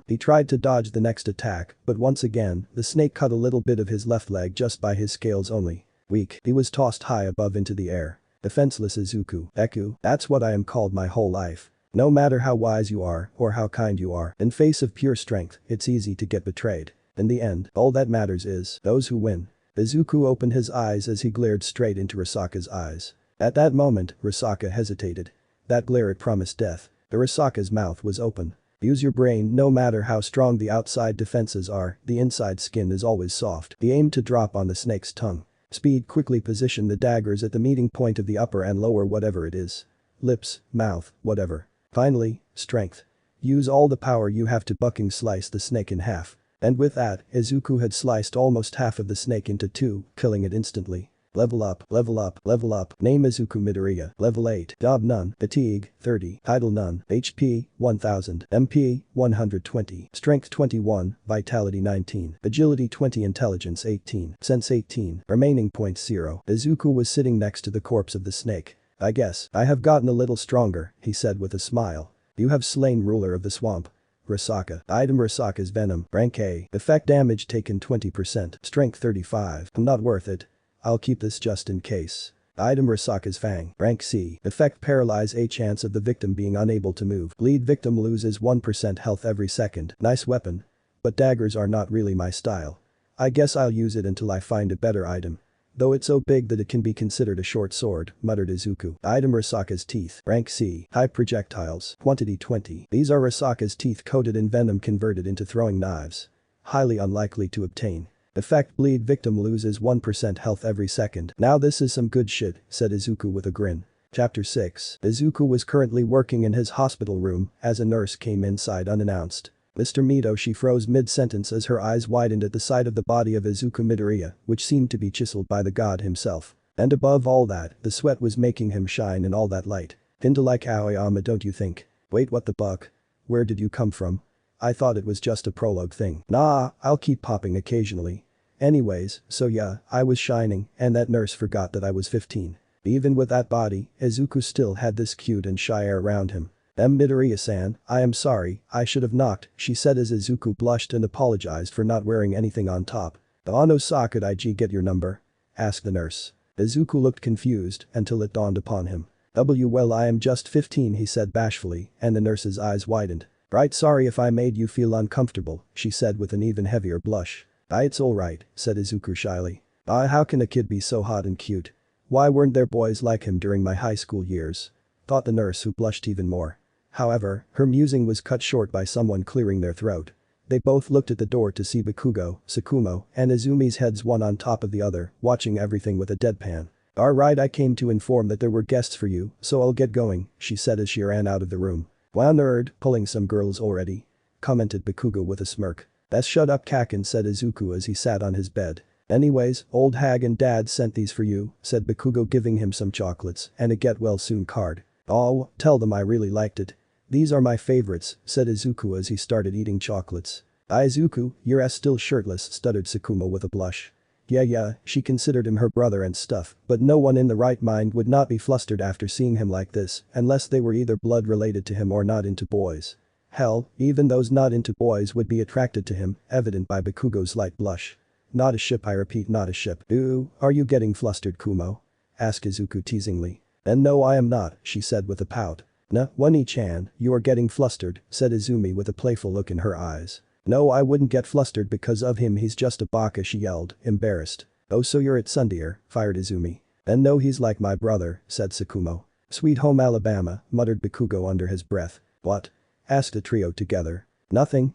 He tried to dodge the next attack, but once again, the snake cut a little bit of his left leg just by his scales only. Weak. He was tossed high above into the air. Defenseless Izuku. Deku, that's what I am called my whole life. No matter how wise you are or how kind you are, in face of pure strength, it's easy to get betrayed. In the end, all that matters is those who win. Izuku opened his eyes as he glared straight into Rasaka's eyes. At that moment, Risaka hesitated. That glare, it promised death. Risaka's mouth was open. Use your brain. No matter how strong the outside defenses are, the inside skin is always soft. He aimed to drop on the snake's tongue. Speed, quickly position the daggers at the meeting point of the upper and lower whatever it is. Lips, mouth, whatever. Finally, strength. Use all the power you have to bucking slice the snake in half. And with that, Izuku had sliced almost half of the snake into two, killing it instantly. Level up, level up, level up. Name Izuku Midoriya. Level 8. Job none. Fatigue, 30. Title none. HP, 1000. MP, 120. Strength 21. Vitality 19. Agility 20. Intelligence 18. Sense 18. Remaining points 0. Izuku was sitting next to the corpse of the snake. I guess I have gotten a little stronger, he said with a smile. You have slain ruler of the swamp. Risaka. Item Risaka's venom. Rank A. Effect damage taken 20%. Strength 35. Not worth it. I'll keep this just in case. Item Risaka's fang. Rank C. Effect paralyze A. Chance of the victim being unable to move. Bleed victim loses 1% health every second. Nice weapon. But daggers are not really my style. I guess I'll use it until I find a better item. Though it's so big that it can be considered a short sword, muttered Izuku. Item Risaka's teeth. Rank C. High projectiles. Quantity 20. These are Risaka's teeth coated in venom converted into throwing knives. Highly unlikely to obtain. Effect bleed victim loses 1% health every second. Now this is some good shit, said Izuku with a grin. Chapter 6. Izuku was currently working in his hospital room as a nurse came inside unannounced. Mr. Mito, she froze mid-sentence as her eyes widened at the sight of the body of Izuku Midoriya, which seemed to be chiseled by the god himself. And above all that, the sweat was making him shine in all that light. Kinda like Aoyama, don't you think? Wait, what the buck? Where did you come from? I thought it was just a prologue thing. Nah, I'll keep popping occasionally. Anyways, so yeah, I was shining, and that nurse forgot that I was 15. Even with that body, Izuku still had this cute and shy air around him. Midoriya-san, I am sorry, I should have knocked, she said as Izuku blushed and apologized for not wearing anything on top. "No, could I get your number?" asked the nurse. Izuku looked confused until it dawned upon him. Well, I am just 15, he said bashfully, and the nurse's eyes widened. Right, sorry if I made you feel uncomfortable, she said with an even heavier blush. It's alright, said Izuku shyly. How can a kid be so hot and cute? Why weren't there boys like him during my high school years? Thought the nurse, who blushed even more. However, her musing was cut short by someone clearing their throat. They both looked at the door to see Bakugo, Tsukumo, and Izumi's heads one on top of the other, watching everything with a deadpan. Alright, I came to inform that there were guests for you, so I'll get going, she said as she ran out of the room. Wow, nerd, pulling some girls already? Commented Bakugo with a smirk. That's shut up, Kaken, said Izuku as he sat on his bed. Anyways, old hag and dad sent these for you, said Bakugo giving him some chocolates and a get well soon card. Oh, tell them I really liked it. These are my favorites, said Izuku as he started eating chocolates. Izuku, you're still shirtless, stuttered Tsukumo with a blush. Yeah, she considered him her brother and stuff, but no one in the right mind would not be flustered after seeing him like this, unless they were either blood related to him or not into boys. Hell, even those not into boys would be attracted to him, evident by Bakugo's light blush. Not a ship, I repeat, not a ship. Ooh, are you getting flustered, Kumo? Asked Izuku teasingly. And no, I am not, she said with a pout. Nah, One-chan, you are getting flustered, said Izumi with a playful look in her eyes. No, I wouldn't get flustered because of him, he's just a baka, she yelled, embarrassed. Oh, so you're at Sundeer, fired Izumi. And no, he's like my brother, said Tsukumo. Sweet home Alabama, muttered Bakugo under his breath. What? Asked the trio together. Nothing,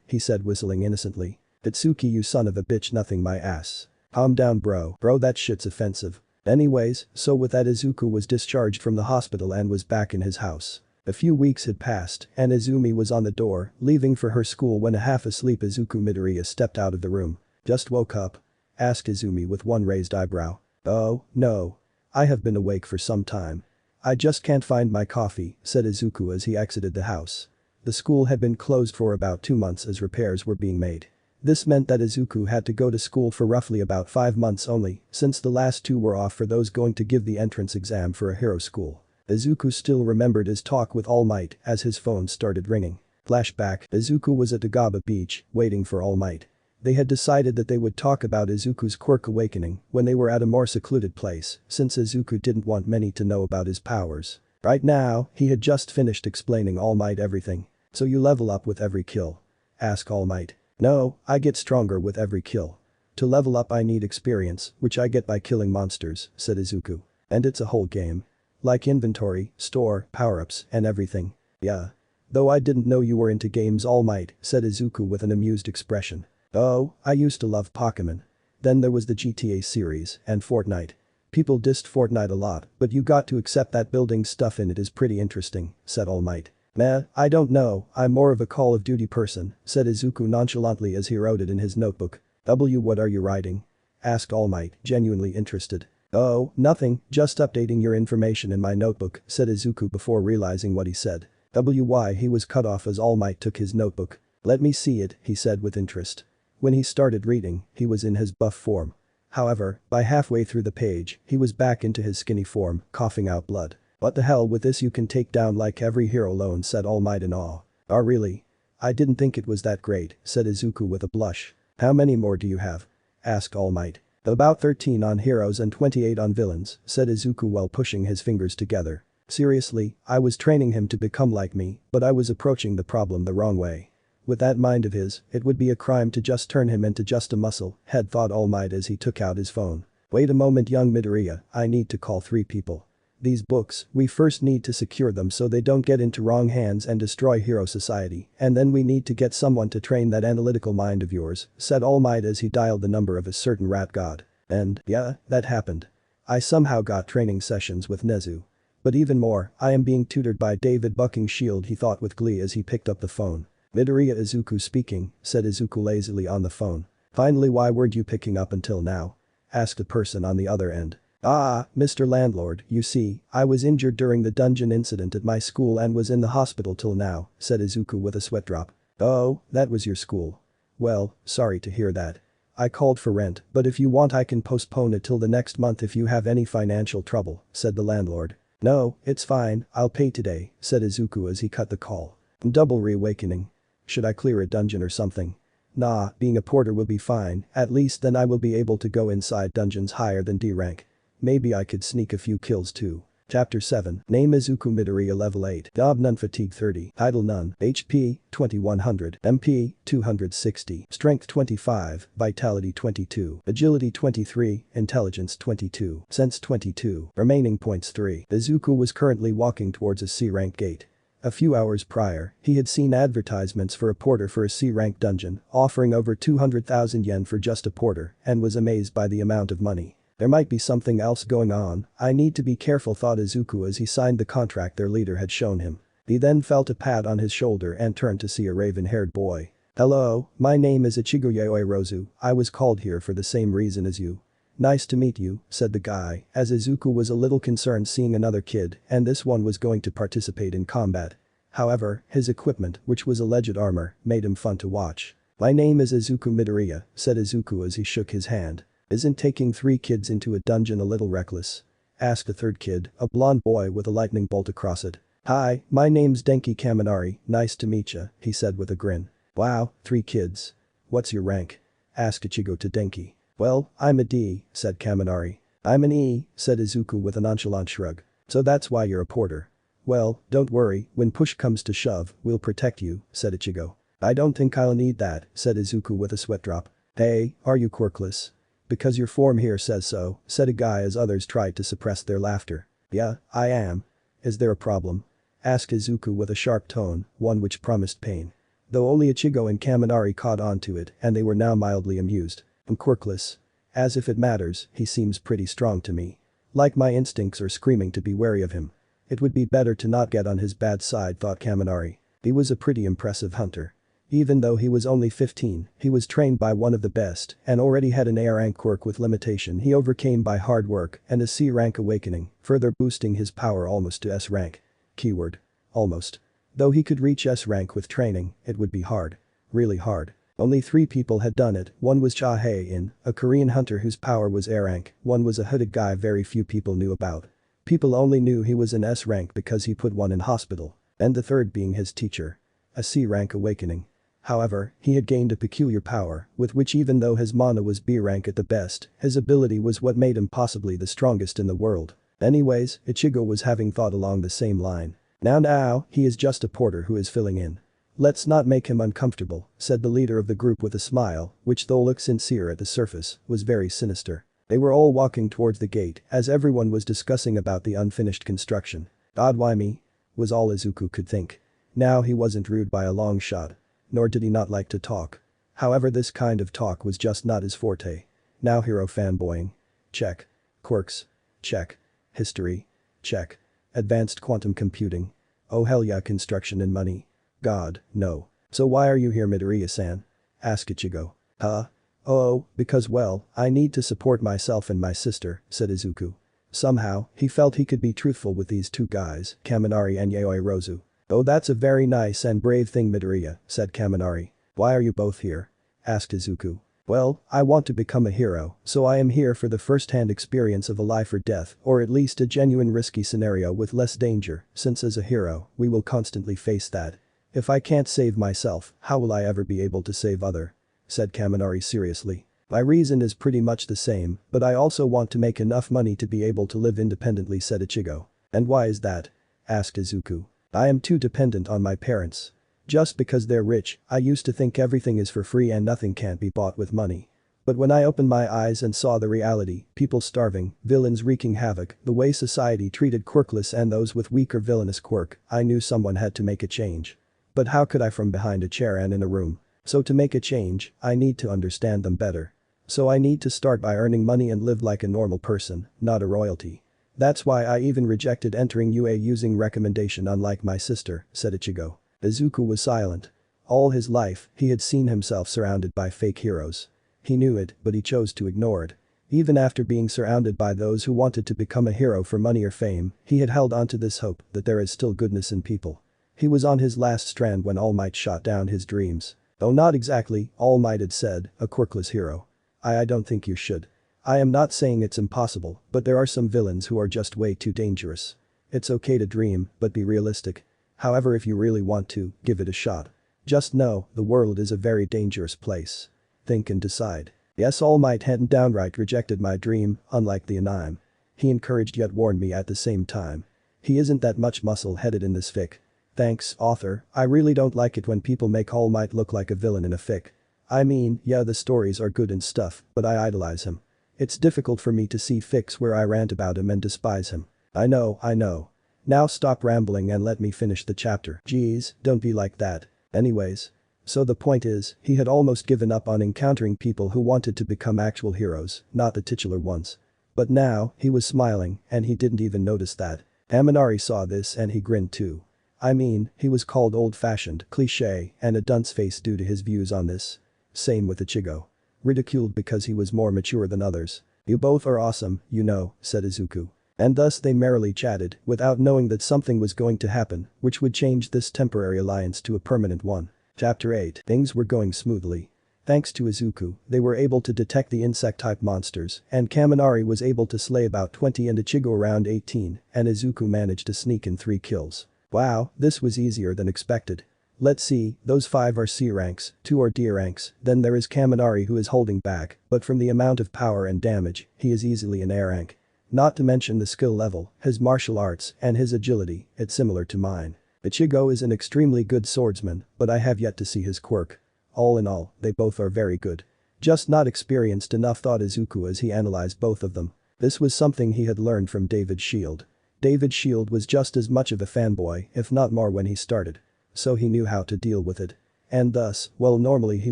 he said whistling innocently. Itsuki, you son of a bitch, nothing my ass. Calm down, bro, that shit's offensive. Anyways, so with that Izuku was discharged from the hospital and was back in his house. A few weeks had passed and Izumi was on the door, leaving for her school when a half-asleep Izuku Midoriya stepped out of the room. Just woke up? Asked Izumi with one raised eyebrow. Oh, no. I have been awake for some time. I just can't find my coffee, said Izuku as he exited the house. The school had been closed for about 2 months as repairs were being made. This meant that Izuku had to go to school for roughly about 5 months only, since the last 2 were off for those going to give the entrance exam for a hero school. Izuku still remembered his talk with All Might as his phone started ringing. Flashback, Izuku was at Agaba Beach, waiting for All Might. They had decided that they would talk about Izuku's quirk awakening when they were at a more secluded place, since Izuku didn't want many to know about his powers. Right now, he had just finished explaining All Might everything. So you level up with every kill? Asked All Might. No, I get stronger with every kill. To level up I need experience, which I get by killing monsters, said Izuku. And it's a whole game. Like inventory, store, power-ups, and everything. Yeah. Though I didn't know you were into games, All Might, said Izuku with an amused expression. Oh, I used to love Pokémon. Then there was the GTA series, and Fortnite. People dissed Fortnite a lot, but you got to accept that building stuff in it is pretty interesting, said All Might. Meh, I don't know, I'm more of a Call of Duty person, said Izuku nonchalantly as he wrote it in his notebook. What are you writing? Asked All Might, genuinely interested. Oh, nothing, just updating your information in my notebook, said Izuku before realizing what he said. Why he was cut off as All Might took his notebook. Let me see it, he said with interest. When he started reading, he was in his buff form. However, by halfway through the page, he was back into his skinny form, coughing out blood. What the hell with this, you can take down like every hero alone, said All Might in awe. Oh really? I didn't think it was that great, said Izuku with a blush. How many more do you have? Asked All Might. About 13 on heroes and 28 on villains, said Izuku while pushing his fingers together. Seriously, I was training him to become like me, but I was approaching the problem the wrong way. With that mind of his, it would be a crime to just turn him into just a muscle head, thought All Might as he took out his phone. Wait a moment, young Midoriya, I need to call 3 people. These books, we first need to secure them so they don't get into wrong hands and destroy Hero Society, and then we need to get someone to train that analytical mind of yours, said All Might as he dialed the number of a certain rat god. And, yeah, that happened. I somehow got training sessions with Nezu. But even more, I am being tutored by David Bucking Shield, he thought with glee as he picked up the phone. Midoriya, Izuku speaking, said Izuku lazily on the phone. Finally, why weren't you picking up until now? Asked the person on the other end. Ah, Mr. Landlord, you see, I was injured during the dungeon incident at my school and was in the hospital till now, said Izuku with a sweat drop. Oh, that was your school. Well, sorry to hear that. I called for rent, but if you want I can postpone it till the next month if you have any financial trouble, said the landlord. No, it's fine, I'll pay today, said Izuku as he cut the call. Double reawakening. Should I clear a dungeon or something? Nah, being a porter will be fine, at least then I will be able to go inside dungeons higher than D rank. Maybe I could sneak a few kills too. Chapter 7. Name Izuku Midoriya level 8. Job none, fatigue 30. Title none. HP 2100. MP 260. Strength 25. Vitality 22. Agility 23. Intelligence 22. Sense 22. Remaining points 3. Izuku was currently walking towards a C rank gate. A few hours prior, he had seen advertisements for a porter for a C-rank dungeon, offering over 200,000 yen for just a porter, and was amazed by the amount of money. There might be something else going on, I need to be careful, thought Izuku as he signed the contract their leader had shown him. He then felt a pat on his shoulder and turned to see a raven-haired boy. Hello, my name is Ichigo Yaoirozu, I was called here for the same reason as you. Nice to meet you, said the guy, as Izuku was a little concerned seeing another kid, and this one was going to participate in combat. However, his equipment, which was alleged armor, made him fun to watch. My name is Izuku Midoriya, said Izuku as he shook his hand. Isn't taking 3 kids into a dungeon a little reckless? Asked a third kid, a blonde boy with a lightning bolt across it. Hi, my name's Denki Kaminari, nice to meet ya, he said with a grin. Wow, 3 kids. What's your rank? Asked Ichigo to Denki. Well, I'm a D, said Kaminari. I'm an E, said Izuku with a nonchalant shrug. So that's why you're a porter. Well, don't worry, when push comes to shove, we'll protect you, said Ichigo. I don't think I'll need that, said Izuku with a sweat drop. Hey, are you quirkless? Because your form here says so, said a guy as others tried to suppress their laughter. Yeah, I am. Is there a problem? Asked Izuku with a sharp tone, one which promised pain. Though only Ichigo and Kaminari caught on to it and they were now mildly amused. I'm quirkless. As if it matters, he seems pretty strong to me. Like my instincts are screaming to be wary of him. It would be better to not get on his bad side, thought Kaminari. He was a pretty impressive hunter. Even though he was only 15, he was trained by one of the best and already had an A-rank quirk with limitation he overcame by hard work and a C-rank awakening, further boosting his power almost to S-rank. Keyword. Almost. Though he could reach S-rank with training, it would be hard. Really hard. Only 3 people had done it, one was Cha Hae-in, a Korean hunter whose power was A-rank, one was a hooded guy very few people knew about. People only knew he was in S-rank because he put one in hospital. And the third being his teacher. A C-rank awakening. However, he had gained a peculiar power, with which even though his mana was B-rank at the best, his ability was what made him possibly the strongest in the world. Anyways, Ichigo was having thought along the same line. Now, he is just a porter who is filling in. Let's not make him uncomfortable, said the leader of the group with a smile, which though looked sincere at the surface, was very sinister. They were all walking towards the gate as everyone was discussing about the unfinished construction. "God, why me?" was all Izuku could think. Now he wasn't rude by a long shot. Nor did he not like to talk. However, this kind of talk was just not his forte. Now hero fanboying. Check. Quirks. Check. History. Check. Advanced quantum computing. Oh hell yeah, construction and money. God, no. So why are you here, Midoriya-san? Asked Ichigo. Huh? Oh, because well, I need to support myself and my sister, said Izuku. Somehow, he felt he could be truthful with these two guys, Kaminari and Yaoi Rozu. Oh, that's a very nice and brave thing, Midoriya, said Kaminari. Why are you both here? Asked Izuku. Well, I want to become a hero, so I am here for the first-hand experience of a life or death, or at least a genuine risky scenario with less danger, since as a hero, we will constantly face that. If I can't save myself, how will I ever be able to save other? Said Kaminari seriously. My reason is pretty much the same, but I also want to make enough money to be able to live independently, said Ichigo. And why is that? Asked Izuku. I am too dependent on my parents. Just because they're rich, I used to think everything is for free and nothing can't be bought with money. But when I opened my eyes and saw the reality, people starving, villains wreaking havoc, the way society treated quirkless and those with weak or villainous quirk, I knew someone had to make a change. But how could I from behind a chair and in a room? So to make a change, I need to understand them better. So I need to start by earning money and live like a normal person, not a royalty. That's why I even rejected entering UA using recommendation, unlike my sister, said Ichigo. Izuku was silent. All his life, he had seen himself surrounded by fake heroes. He knew it, but he chose to ignore it. Even after being surrounded by those who wanted to become a hero for money or fame, he had held onto this hope that there is still goodness in people. He was on his last strand when All Might shot down his dreams. Though not exactly, All Might had said, a quirkless hero. I don't think you should. I am not saying it's impossible, but there are some villains who are just way too dangerous. It's okay to dream, but be realistic. However, if you really want to, give it a shot. Just know, the world is a very dangerous place. Think and decide. Yes, All Might hadn't downright rejected my dream, unlike the anime. He encouraged yet warned me at the same time. He isn't that much muscle-headed in this fic. Thanks, author, I really don't like it when people make All Might look like a villain in a fic. I mean, yeah, the stories are good and stuff, but I idolize him. It's difficult for me to see fics where I rant about him and despise him. I know. Now stop rambling and let me finish the chapter. Geez, don't be like that. Anyways. So the point is, he had almost given up on encountering people who wanted to become actual heroes, not the titular ones. But now, he was smiling, and he didn't even notice that. Kaminari saw this and he grinned too. I mean, he was called old-fashioned, cliché, and a dunce face due to his views on this. Same with Ichigo. Ridiculed because he was more mature than others. You both are awesome, you know, said Izuku. And thus they merrily chatted, without knowing that something was going to happen, which would change this temporary alliance to a permanent one. Chapter 8. Things were going smoothly. Thanks to Izuku, they were able to detect the insect-type monsters, and Kaminari was able to slay about 20 and Ichigo around 18, and Izuku managed to sneak in 3 kills. Wow, this was easier than expected. Let's see, those 5 are C ranks, 2 are D ranks, then there is Kaminari who is holding back, but from the amount of power and damage, he is easily an A rank. Not to mention the skill level, his martial arts, and his agility, it's similar to mine. Ichigo is an extremely good swordsman, but I have yet to see his quirk. All in all, they both are very good. Just not experienced enough, thought Izuku as he analyzed both of them. This was something he had learned from David Shield. David Shield was just as much of a fanboy, if not more, when he started. So he knew how to deal with it. And thus, well, normally he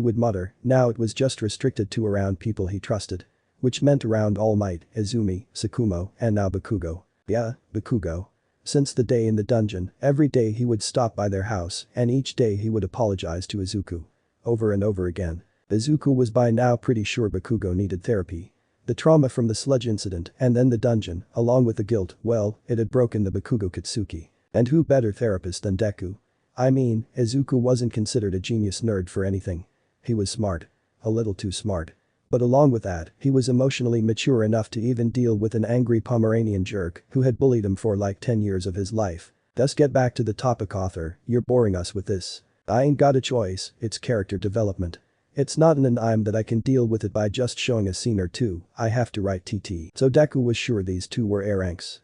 would mutter, now it was just restricted to around people he trusted. Which meant around All Might, Izumi, Tsukumo, and now Bakugo. Yeah, Bakugo. Since the day in the dungeon, every day he would stop by their house, and each day he would apologize to Izuku. Over and over again. Izuku was by now pretty sure Bakugo needed therapy. The trauma from the sludge incident and then the dungeon, along with the guilt, well, it had broken the Bakugo Katsuki. And who better therapist than Deku? I mean, Izuku wasn't considered a genius nerd for anything. He was smart. A little too smart. But along with that, he was emotionally mature enough to even deal with an angry Pomeranian jerk who had bullied him for like 10 years of his life. Thus get back to the topic, author, you're boring us with this. I ain't got a choice, it's character development. It's not an anime that I can deal with it by just showing a scene or two, I have to write TT. So Deku was sure these two were A ranks.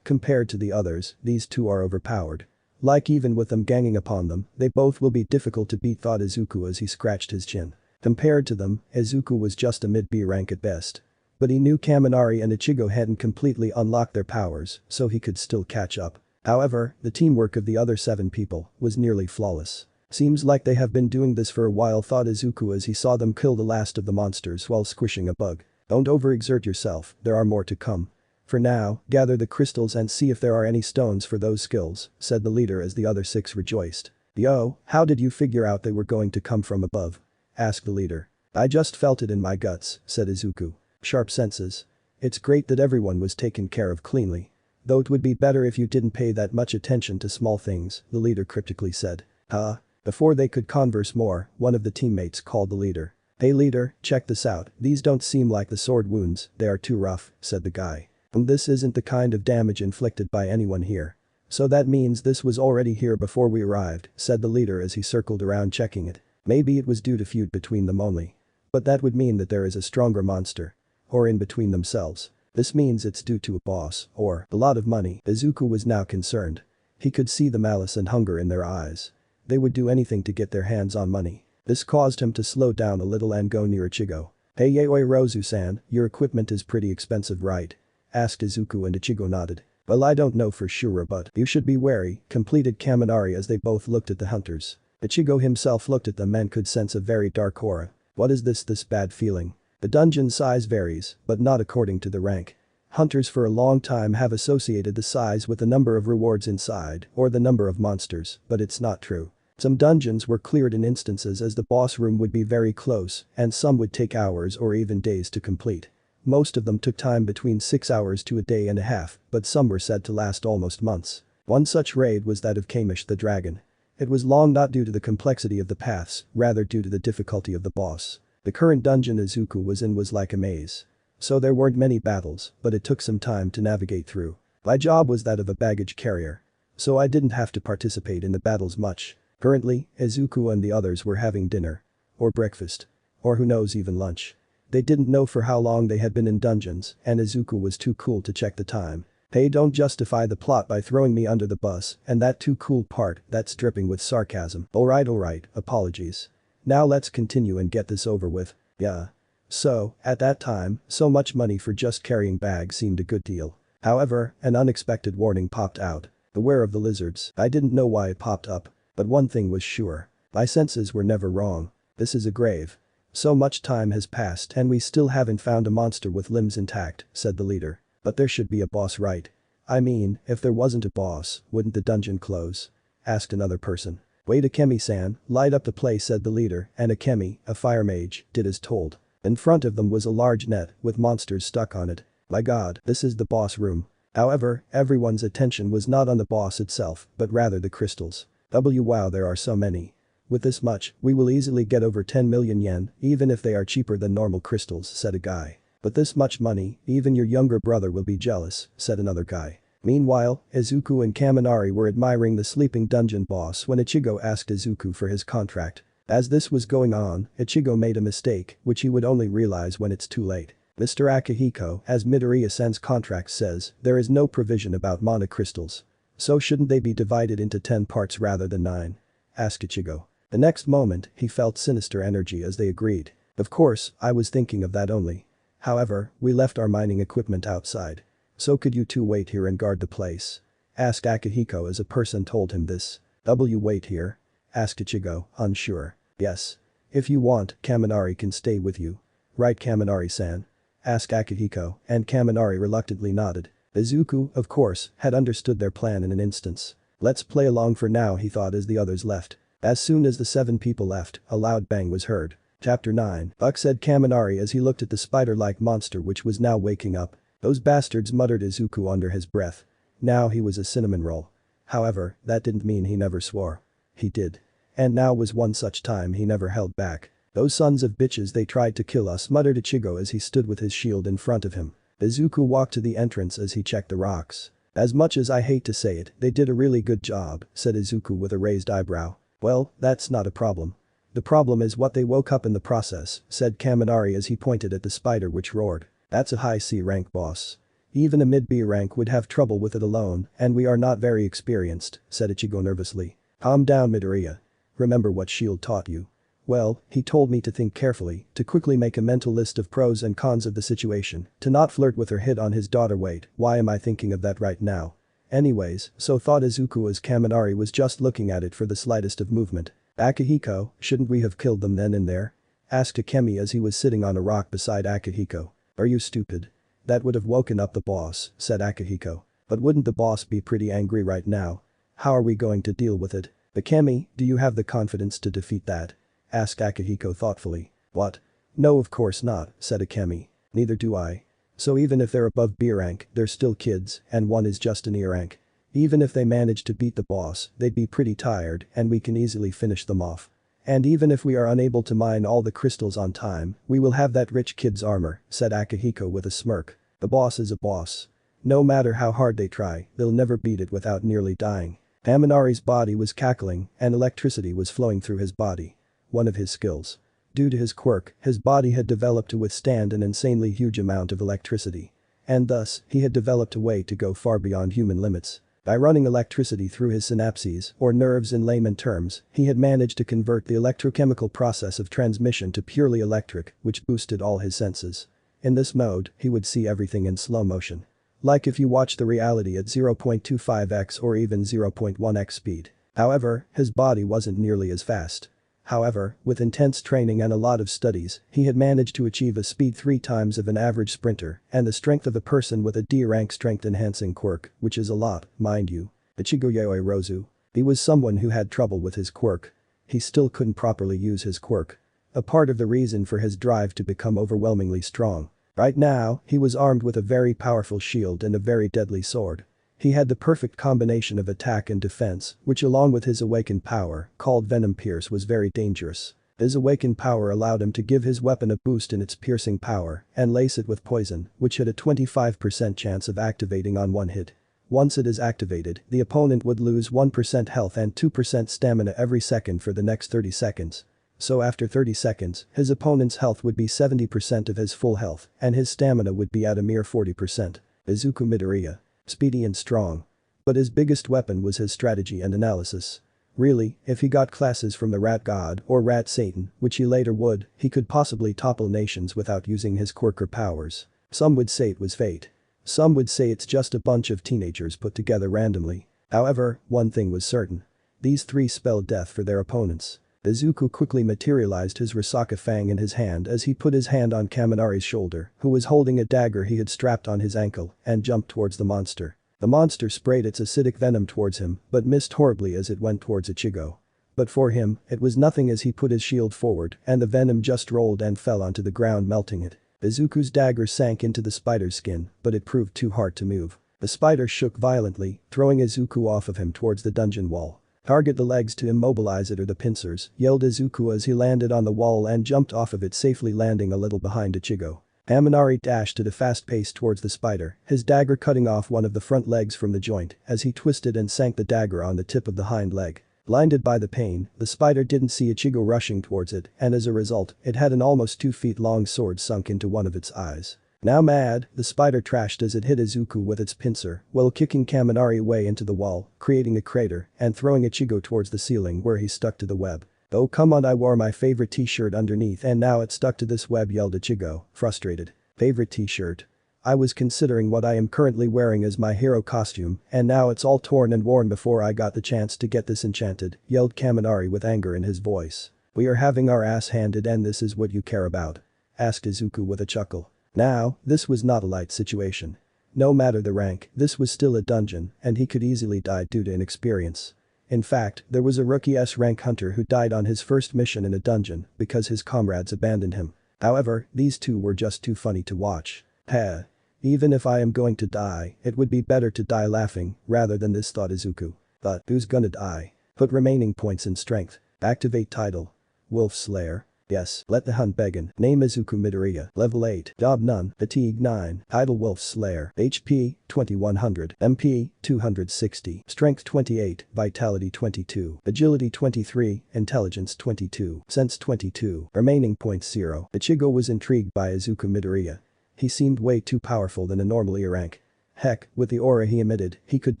Compared to the others, these two are overpowered. Like even with them ganging upon them, they both will be difficult to beat, thought Izuku as he scratched his chin. Compared to them, Izuku was just a mid-B rank at best. But he knew Kaminari and Ichigo hadn't completely unlocked their powers, so he could still catch up. However, the teamwork of the other 7 people was nearly flawless. Seems like they have been doing this for a while, thought Izuku as he saw them kill the last of the monsters while squishing a bug. Don't overexert yourself, there are more to come. For now, gather the crystals and see if there are any stones for those skills, said the leader as the other 6 rejoiced. Yo, how did you figure out they were going to come from above? Asked the leader. I just felt it in my guts, said Izuku. Sharp senses. It's great that everyone was taken care of cleanly. Though it would be better if you didn't pay that much attention to small things, the leader cryptically said. Huh? Before they could converse more, one of the teammates called the leader. Hey leader, check this out, these don't seem like the sword wounds, they are too rough, said the guy. This isn't the kind of damage inflicted by anyone here. So that means this was already here before we arrived, said the leader as he circled around checking it. Maybe it was due to feud between them only. But that would mean that there is a stronger monster. Or in between themselves. This means it's due to a boss, or a lot of money. Izuku was now concerned. He could see the malice and hunger in their eyes. They would do anything to get their hands on money. This caused him to slow down a little and go near Ichigo. Hey yaoi Rozu-san, your equipment is pretty expensive right? Asked Izuku and Ichigo nodded. Well I don't know for sure but you should be wary, completed Kaminari as they both looked at the hunters. Ichigo himself looked at them and could sense a very dark aura. What is this bad feeling? The dungeon size varies, but not according to the rank. Hunters for a long time have associated the size with the number of rewards inside or the number of monsters, but it's not true. Some dungeons were cleared in instances as the boss room would be very close and some would take hours or even days to complete. Most of them took time between 6 hours to a day and a half, but some were said to last almost months. One such raid was that of Kamish the dragon. It was long not due to the complexity of the paths, rather due to the difficulty of the boss. The current dungeon Izuku was in was like a maze. So there weren't many battles, but it took some time to navigate through. My job was that of a baggage carrier. So I didn't have to participate in the battles much. Currently, Izuku and the others were having dinner. Or breakfast. Or who knows even lunch. They didn't know for how long they had been in dungeons, and Izuku was too cool to check the time. Hey don't justify the plot by throwing me under the bus, and that too cool part, that's dripping with sarcasm. Alright, apologies. Now let's continue and get this over with. Yeah. So, at that time, so much money for just carrying bags seemed a good deal. However, an unexpected warning popped out. Beware of the lizards. I didn't know why it popped up. But one thing was sure. My senses were never wrong. This is a grave. So much time has passed and we still haven't found a monster with limbs intact, said the leader. But there should be a boss right? I mean, if there wasn't a boss, wouldn't the dungeon close? Asked another person. Wait Akemi-san, light up the place said the leader and Akemi, a fire mage, did as told. In front of them was a large net with monsters stuck on it. My god, this is the boss room. However, everyone's attention was not on the boss itself, but rather the crystals. Wow there are so many. With this much, we will easily get over 10 million yen, even if they are cheaper than normal crystals, said a guy. But this much money, even your younger brother will be jealous, said another guy. Meanwhile, Izuku and Kaminari were admiring the sleeping dungeon boss when Ichigo asked Izuku for his contract. As this was going on, Ichigo made a mistake, which he would only realize when it's too late. Mr. Akihiko, as Midoriya-san's contract says, there is no provision about mana crystals. So shouldn't they be divided into 10 parts rather than 9? Asked Ichigo. The next moment, he felt sinister energy as they agreed. Of course, I was thinking of that only. However, we left our mining equipment outside. So could you two wait here and guard the place? Asked Akihiko as a person told him this. Wait here? Asked Ichigo, unsure. Yes. If you want, Kaminari can stay with you. Right Kaminari-san? Asked Akihiko, and Kaminari reluctantly nodded. Izuku, of course, had understood their plan in an instance. Let's play along for now he thought as the others left. As soon as the 7 people left, a loud bang was heard. Chapter 9. Buck said Kaminari as he looked at the spider-like monster which was now waking up. Those bastards muttered Izuku under his breath. Now he was a cinnamon roll. However, that didn't mean he never swore. He did. And now was one such time he never held back. Those sons of bitches they tried to kill us muttered Ichigo as he stood with his shield in front of him. Izuku walked to the entrance as he checked the rocks. As much as I hate to say it, they did a really good job, said Izuku with a raised eyebrow. Well, that's not a problem. The problem is what they woke up in the process, said Kaminari as he pointed at the spider which roared. That's a high C rank boss. Even a mid B rank would have trouble with it alone, and we are not very experienced, said Ichigo nervously. Calm down Midoriya. Remember what shield taught you. Well, he told me to think carefully, to quickly make a mental list of pros and cons of the situation, to not flirt with or hit on his daughter. Wait, why am I thinking of that right now? Anyways, so thought Izuku as Kaminari was just looking at it for the slightest of movement. Akihiko, shouldn't we have killed them then and there? Asked Akemi as he was sitting on a rock beside Akihiko. Are you stupid? That would have woken up the boss, said Akihiko. But wouldn't the boss be pretty angry right now? How are we going to deal with it? Akemi, do you have the confidence to defeat that? Asked Akihiko thoughtfully. What? No, of course not, said Akemi. Neither do I. So even if they're above B rank, they're still kids, and one is just an E rank. Even if they manage to beat the boss, they'd be pretty tired, and we can easily finish them off. And even if we are unable to mine all the crystals on time, we will have that rich kid's armor, said Akihiko with a smirk. The boss is a boss. No matter how hard they try, they'll never beat it without nearly dying. Kaminari's body was cackling, and electricity was flowing through his body. One of his skills. Due to his quirk, his body had developed to withstand an insanely huge amount of electricity. And thus, he had developed a way to go far beyond human limits. By running electricity through his synapses, or nerves in layman terms, he had managed to convert the electrochemical process of transmission to purely electric, which boosted all his senses. In this mode, he would see everything in slow motion. Like if you watch the reality at 0.25x or even 0.1x speed. However, his body wasn't nearly as fast. However, with intense training and a lot of studies, he had managed to achieve a speed 3 times of an average sprinter and the strength of a person with a D-rank strength-enhancing quirk, which is a lot, mind you. Ichigo Yayoi Rozu. He was someone who had trouble with his quirk. He still couldn't properly use his quirk. A part of the reason for his drive to become overwhelmingly strong. Right now, he was armed with a very powerful shield and a very deadly sword. He had the perfect combination of attack and defense, which along with his awakened power, called Venom Pierce, was very dangerous. His awakened power allowed him to give his weapon a boost in its piercing power and lace it with poison, which had a 25% chance of activating on one hit. Once it is activated, the opponent would lose 1% health and 2% stamina every second for the next 30 seconds. So after 30 seconds, his opponent's health would be 70% of his full health, and his stamina would be at a mere 40%. Izuku Midoriya. Speedy and strong. But his biggest weapon was his strategy and analysis. Really, if he got classes from the Rat God or Rat Satan, which he later would, he could possibly topple nations without using his quirk or powers. Some would say it was fate. Some would say it's just a bunch of teenagers put together randomly. However, one thing was certain. These three spelled death for their opponents. Izuku quickly materialized his Risaka Fang in his hand as he put his hand on Kaminari's shoulder, who was holding a dagger he had strapped on his ankle, and jumped towards the monster. The monster sprayed its acidic venom towards him, but missed horribly as it went towards Ichigo. But for him, it was nothing as he put his shield forward and the venom just rolled and fell onto the ground, melting it. Izuku's dagger sank into the spider's skin, but it proved too hard to move. The spider shook violently, throwing Izuku off of him towards the dungeon wall. Target the legs to immobilize it or the pincers, yelled Izuku as he landed on the wall and jumped off of it, safely landing a little behind Ichigo. Kaminari dashed at a fast pace towards the spider, his dagger cutting off one of the front legs from the joint as he twisted and sank the dagger on the tip of the hind leg. Blinded by the pain, the spider didn't see Ichigo rushing towards it, and as a result, it had an almost 2 feet long sword sunk into one of its eyes. Now mad, the spider trashed as it hit Izuku with its pincer, while kicking Kaminari away into the wall, creating a crater, and throwing Ichigo towards the ceiling where he stuck to the web. Oh come on, I wore my favorite t-shirt underneath and now it's stuck to this web, yelled Ichigo, frustrated. Favorite t-shirt? I was considering what I am currently wearing as my hero costume, and now it's all torn and worn before I got the chance to get this enchanted, yelled Kaminari with anger in his voice. We are having our ass handed and this is what you care about? Asked Izuku with a chuckle. Now, this was not a light situation. No matter the rank, this was still a dungeon, and he could easily die due to inexperience. In fact, there was a rookie S-rank hunter who died on his first mission in a dungeon because his comrades abandoned him. However, these two were just too funny to watch. Heh. Even if I am going to die, it would be better to die laughing rather than this, thought Izuku. But who's gonna die? Put remaining points in strength. Activate title. Wolf Slayer. Yes, let the hunt begin. Name Izuku Midoriya. Level 8. Job none. Fatigue 9. Title Wolf Slayer. HP 2100. MP 260. Strength 28. Vitality 22. Agility 23. Intelligence 22. Sense 22. Remaining points 0. Ichigo was intrigued by Izuku Midoriya. He seemed way too powerful than a normal E rank. Heck, with the aura he emitted, he could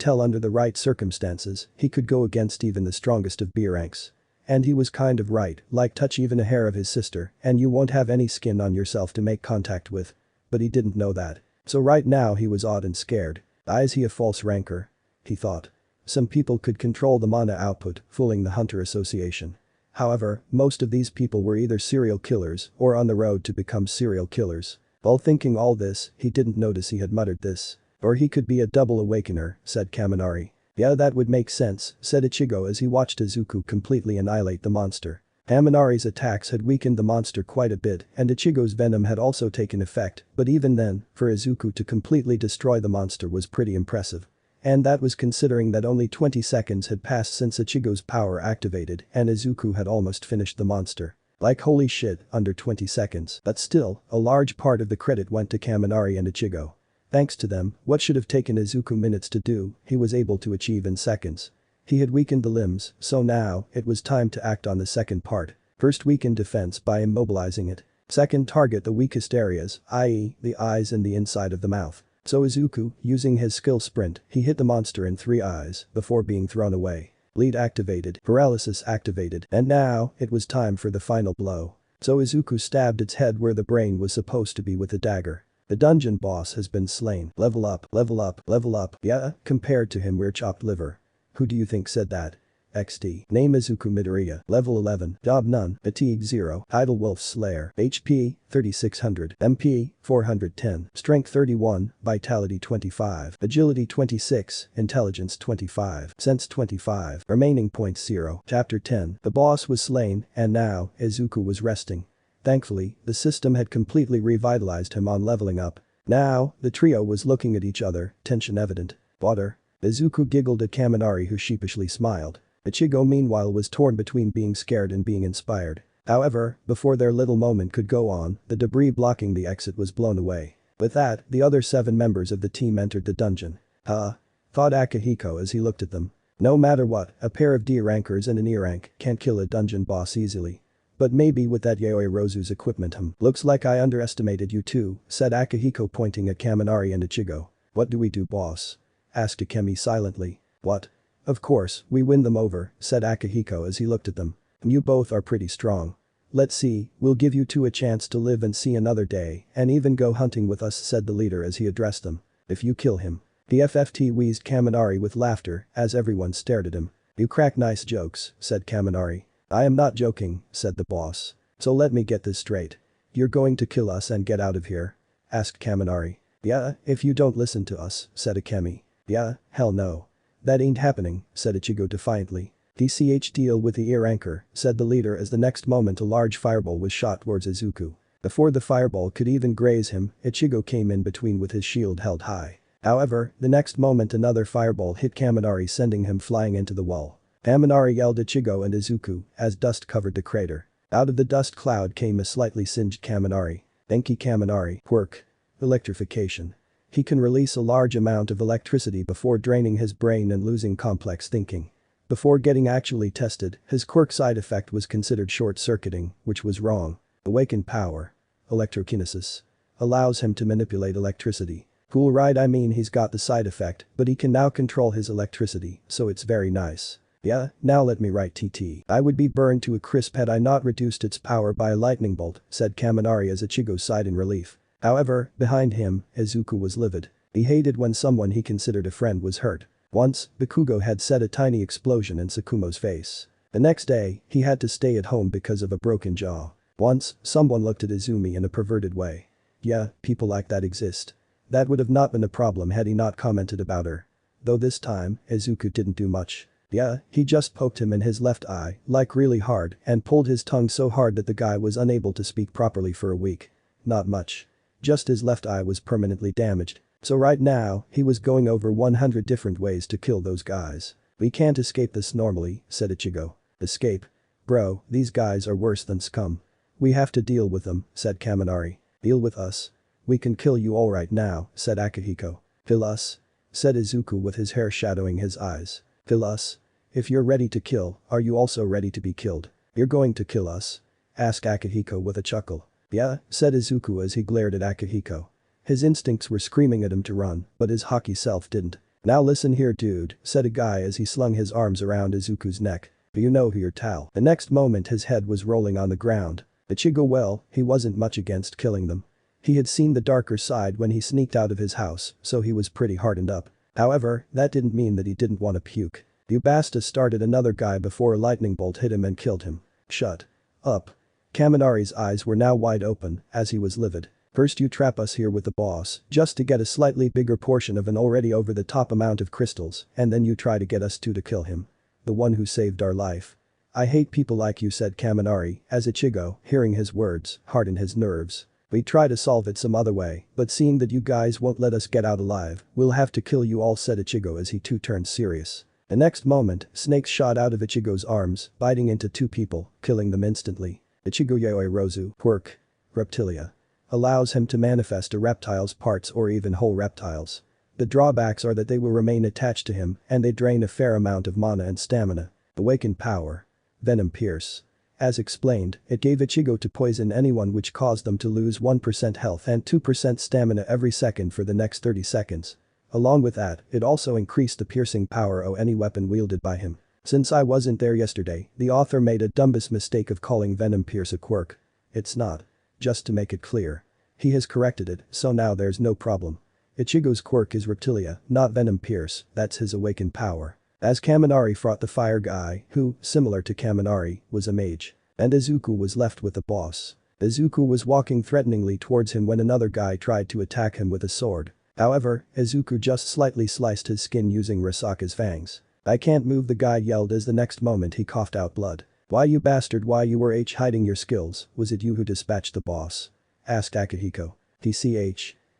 tell under the right circumstances, he could go against even the strongest of B ranks. And he was kind of right, like touch even a hair of his sister and you won't have any skin on yourself to make contact with. But he didn't know that. So right now he was odd and scared. Is he a false ranker? He thought. Some people could control the mana output, fooling the Hunter Association. However, most of these people were either serial killers or on the road to become serial killers. While thinking all this, he didn't notice he had muttered this. Or he could be a double awakener, said Kaminari. Yeah, that would make sense, said Ichigo as he watched Izuku completely annihilate the monster. Kaminari's attacks had weakened the monster quite a bit and Ichigo's venom had also taken effect, but even then, for Izuku to completely destroy the monster was pretty impressive. And that was considering that only 20 seconds had passed since Ichigo's power activated and Izuku had almost finished the monster. Like holy shit, under 20 seconds. But still, a large part of the credit went to Kaminari and Ichigo. Thanks to them, what should have taken Izuku minutes to do, he was able to achieve in seconds. He had weakened the limbs, so now, it was time to act on the second part. First, weaken defense by immobilizing it. Second, target the weakest areas, i.e., the eyes and the inside of the mouth. So Izuku, using his skill sprint, he hit the monster in 3 eyes before being thrown away. Lead activated, paralysis activated, and now, it was time for the final blow. So Izuku stabbed its head where the brain was supposed to be with a dagger. The dungeon boss has been slain. Level up, level up, level up. Yeah, compared to him we're chopped liver. Who do you think said that? XD. Name Izuku Midoriya. Level 11. Job none. Fatigue 0. Idle Wolf Slayer. HP 3600. MP 410. Strength 31. Vitality 25. Agility 26. Intelligence 25. Sense 25. Remaining points 0. Chapter 10. The boss was slain and now Izuku was resting. Thankfully, the system had completely revitalized him on leveling up. Now, the trio was looking at each other, tension evident. Water. Izuku giggled at Kaminari who sheepishly smiled. Ichigo meanwhile was torn between being scared and being inspired. However, before their little moment could go on, the debris blocking the exit was blown away. With that, the other 7 members of the team entered the dungeon. Thought Akihiko as he looked at them. No matter what, a pair of D rankers and an E rank can't kill a dungeon boss easily. But maybe with that Yaoi Rozu's equipment looks like I underestimated you too, said Akihiko pointing at Kaminari and Ichigo. What do we do boss? Asked Akemi silently. What? Of course, we win them over, said Akihiko as he looked at them. You both are pretty strong. Let's see, we'll give you 2 a chance to live and see another day and even go hunting with us, said the leader as he addressed them. If you kill him. The FFT wheezed Kaminari with laughter as everyone stared at him. You crack nice jokes, said Kaminari. I am not joking, said the boss. So let me get this straight. You're going to kill us and get out of here? Asked Kaminari. Yeah, if you don't listen to us, said Akemi. Yeah, hell no. That ain't happening, said Ichigo defiantly. DCH deal with the ear anchor, said the leader as the next moment a large fireball was shot towards Izuku. Before the fireball could even graze him, Ichigo came in between with his shield held high. However, the next moment another fireball hit Kaminari sending him flying into the wall. Kaminari yelled at Ichigo and Izuku as dust covered the crater. Out of the dust cloud came a slightly singed Kaminari. Denki Kaminari. Quirk. Electrification. He can release a large amount of electricity before draining his brain and losing complex thinking. Before getting actually tested, his quirk side effect was considered short-circuiting, which was wrong. Awakened power. Electrokinesis. Allows him to manipulate electricity. Cool right, I mean he's got the side effect, but he can now control his electricity, so it's very nice. Yeah, now let me write TT. I would be burned to a crisp had I not reduced its power by a lightning bolt, said Kaminari as Ichigo sighed in relief. However, behind him, Izuku was livid. He hated when someone he considered a friend was hurt. Once, Bakugo had set a tiny explosion in Tsukumo's face. The next day, he had to stay at home because of a broken jaw. Once, someone looked at Izumi in a perverted way. Yeah, people like that exist. That would have not been a problem had he not commented about her. Though this time, Izuku didn't do much. Yeah, he just poked him in his left eye, like really hard, and pulled his tongue so hard that the guy was unable to speak properly for a week. Not much. Just his left eye was permanently damaged. So right now, he was going over 100 different ways to kill those guys. We can't escape this normally, said Ichigo. Escape? Bro, these guys are worse than scum. We have to deal with them, said Kaminari. Deal with us? We can kill you all right now, said Akihiko. Kill us? Said Izuku with his hair shadowing his eyes. Kill us? If you're ready to kill, are you also ready to be killed? You're going to kill us? Asked Akihiko with a chuckle. Yeah, said Izuku as he glared at Akihiko. His instincts were screaming at him to run, but his hockey self didn't. Now listen here dude, said a guy as he slung his arms around Izuku's neck. Do you know who you're Tal? The next moment his head was rolling on the ground. Ichigo, well, he wasn't much against killing them. He had seen the darker side when he sneaked out of his house, so he was pretty hardened up. However, that didn't mean that he didn't want to puke. Yubasta started another guy before a lightning bolt hit him and killed him. Shut up. Kaminari's eyes were now wide open, as he was livid. First you trap us here with the boss, just to get a slightly bigger portion of an already over-the-top amount of crystals, and then you try to get us two to kill him. The one who saved our life. I hate people like you, said Kaminari, as Ichigo, hearing his words, hardened his nerves. We try to solve it some other way, but seeing that you guys won't let us get out alive, we'll have to kill you all, said Ichigo as he too turned serious. The next moment, snakes shot out of Ichigo's arms, biting into two people, killing them instantly. Ichigo Yoi Rozu, quirk, Reptilia. Allows him to manifest a reptile's parts or even whole reptiles. The drawbacks are that they will remain attached to him and they drain a fair amount of mana and stamina. Awakened power. Venom Pierce. As explained, it gave Ichigo to poison anyone, which caused them to lose 1% health and 2% stamina every second for the next 30 seconds. Along with that, it also increased the piercing power of any weapon wielded by him. Since I wasn't there yesterday, the author made a dumbest mistake of calling Venom Pierce a quirk. It's not. Just to make it clear. He has corrected it, so now there's no problem. Ichigo's quirk is Reptilia, not Venom Pierce, that's his awakened power. As Kaminari fought the fire guy, who, similar to Kaminari, was a mage. And Izuku was left with the boss. Izuku was walking threateningly towards him when another guy tried to attack him with a sword. However, Izuku just slightly sliced his skin using Risaka's fangs. I can't move, the guy yelled as the next moment he coughed out blood. Why you bastard, why you were hiding your skills, was it you who dispatched the boss? Asked Akihiko.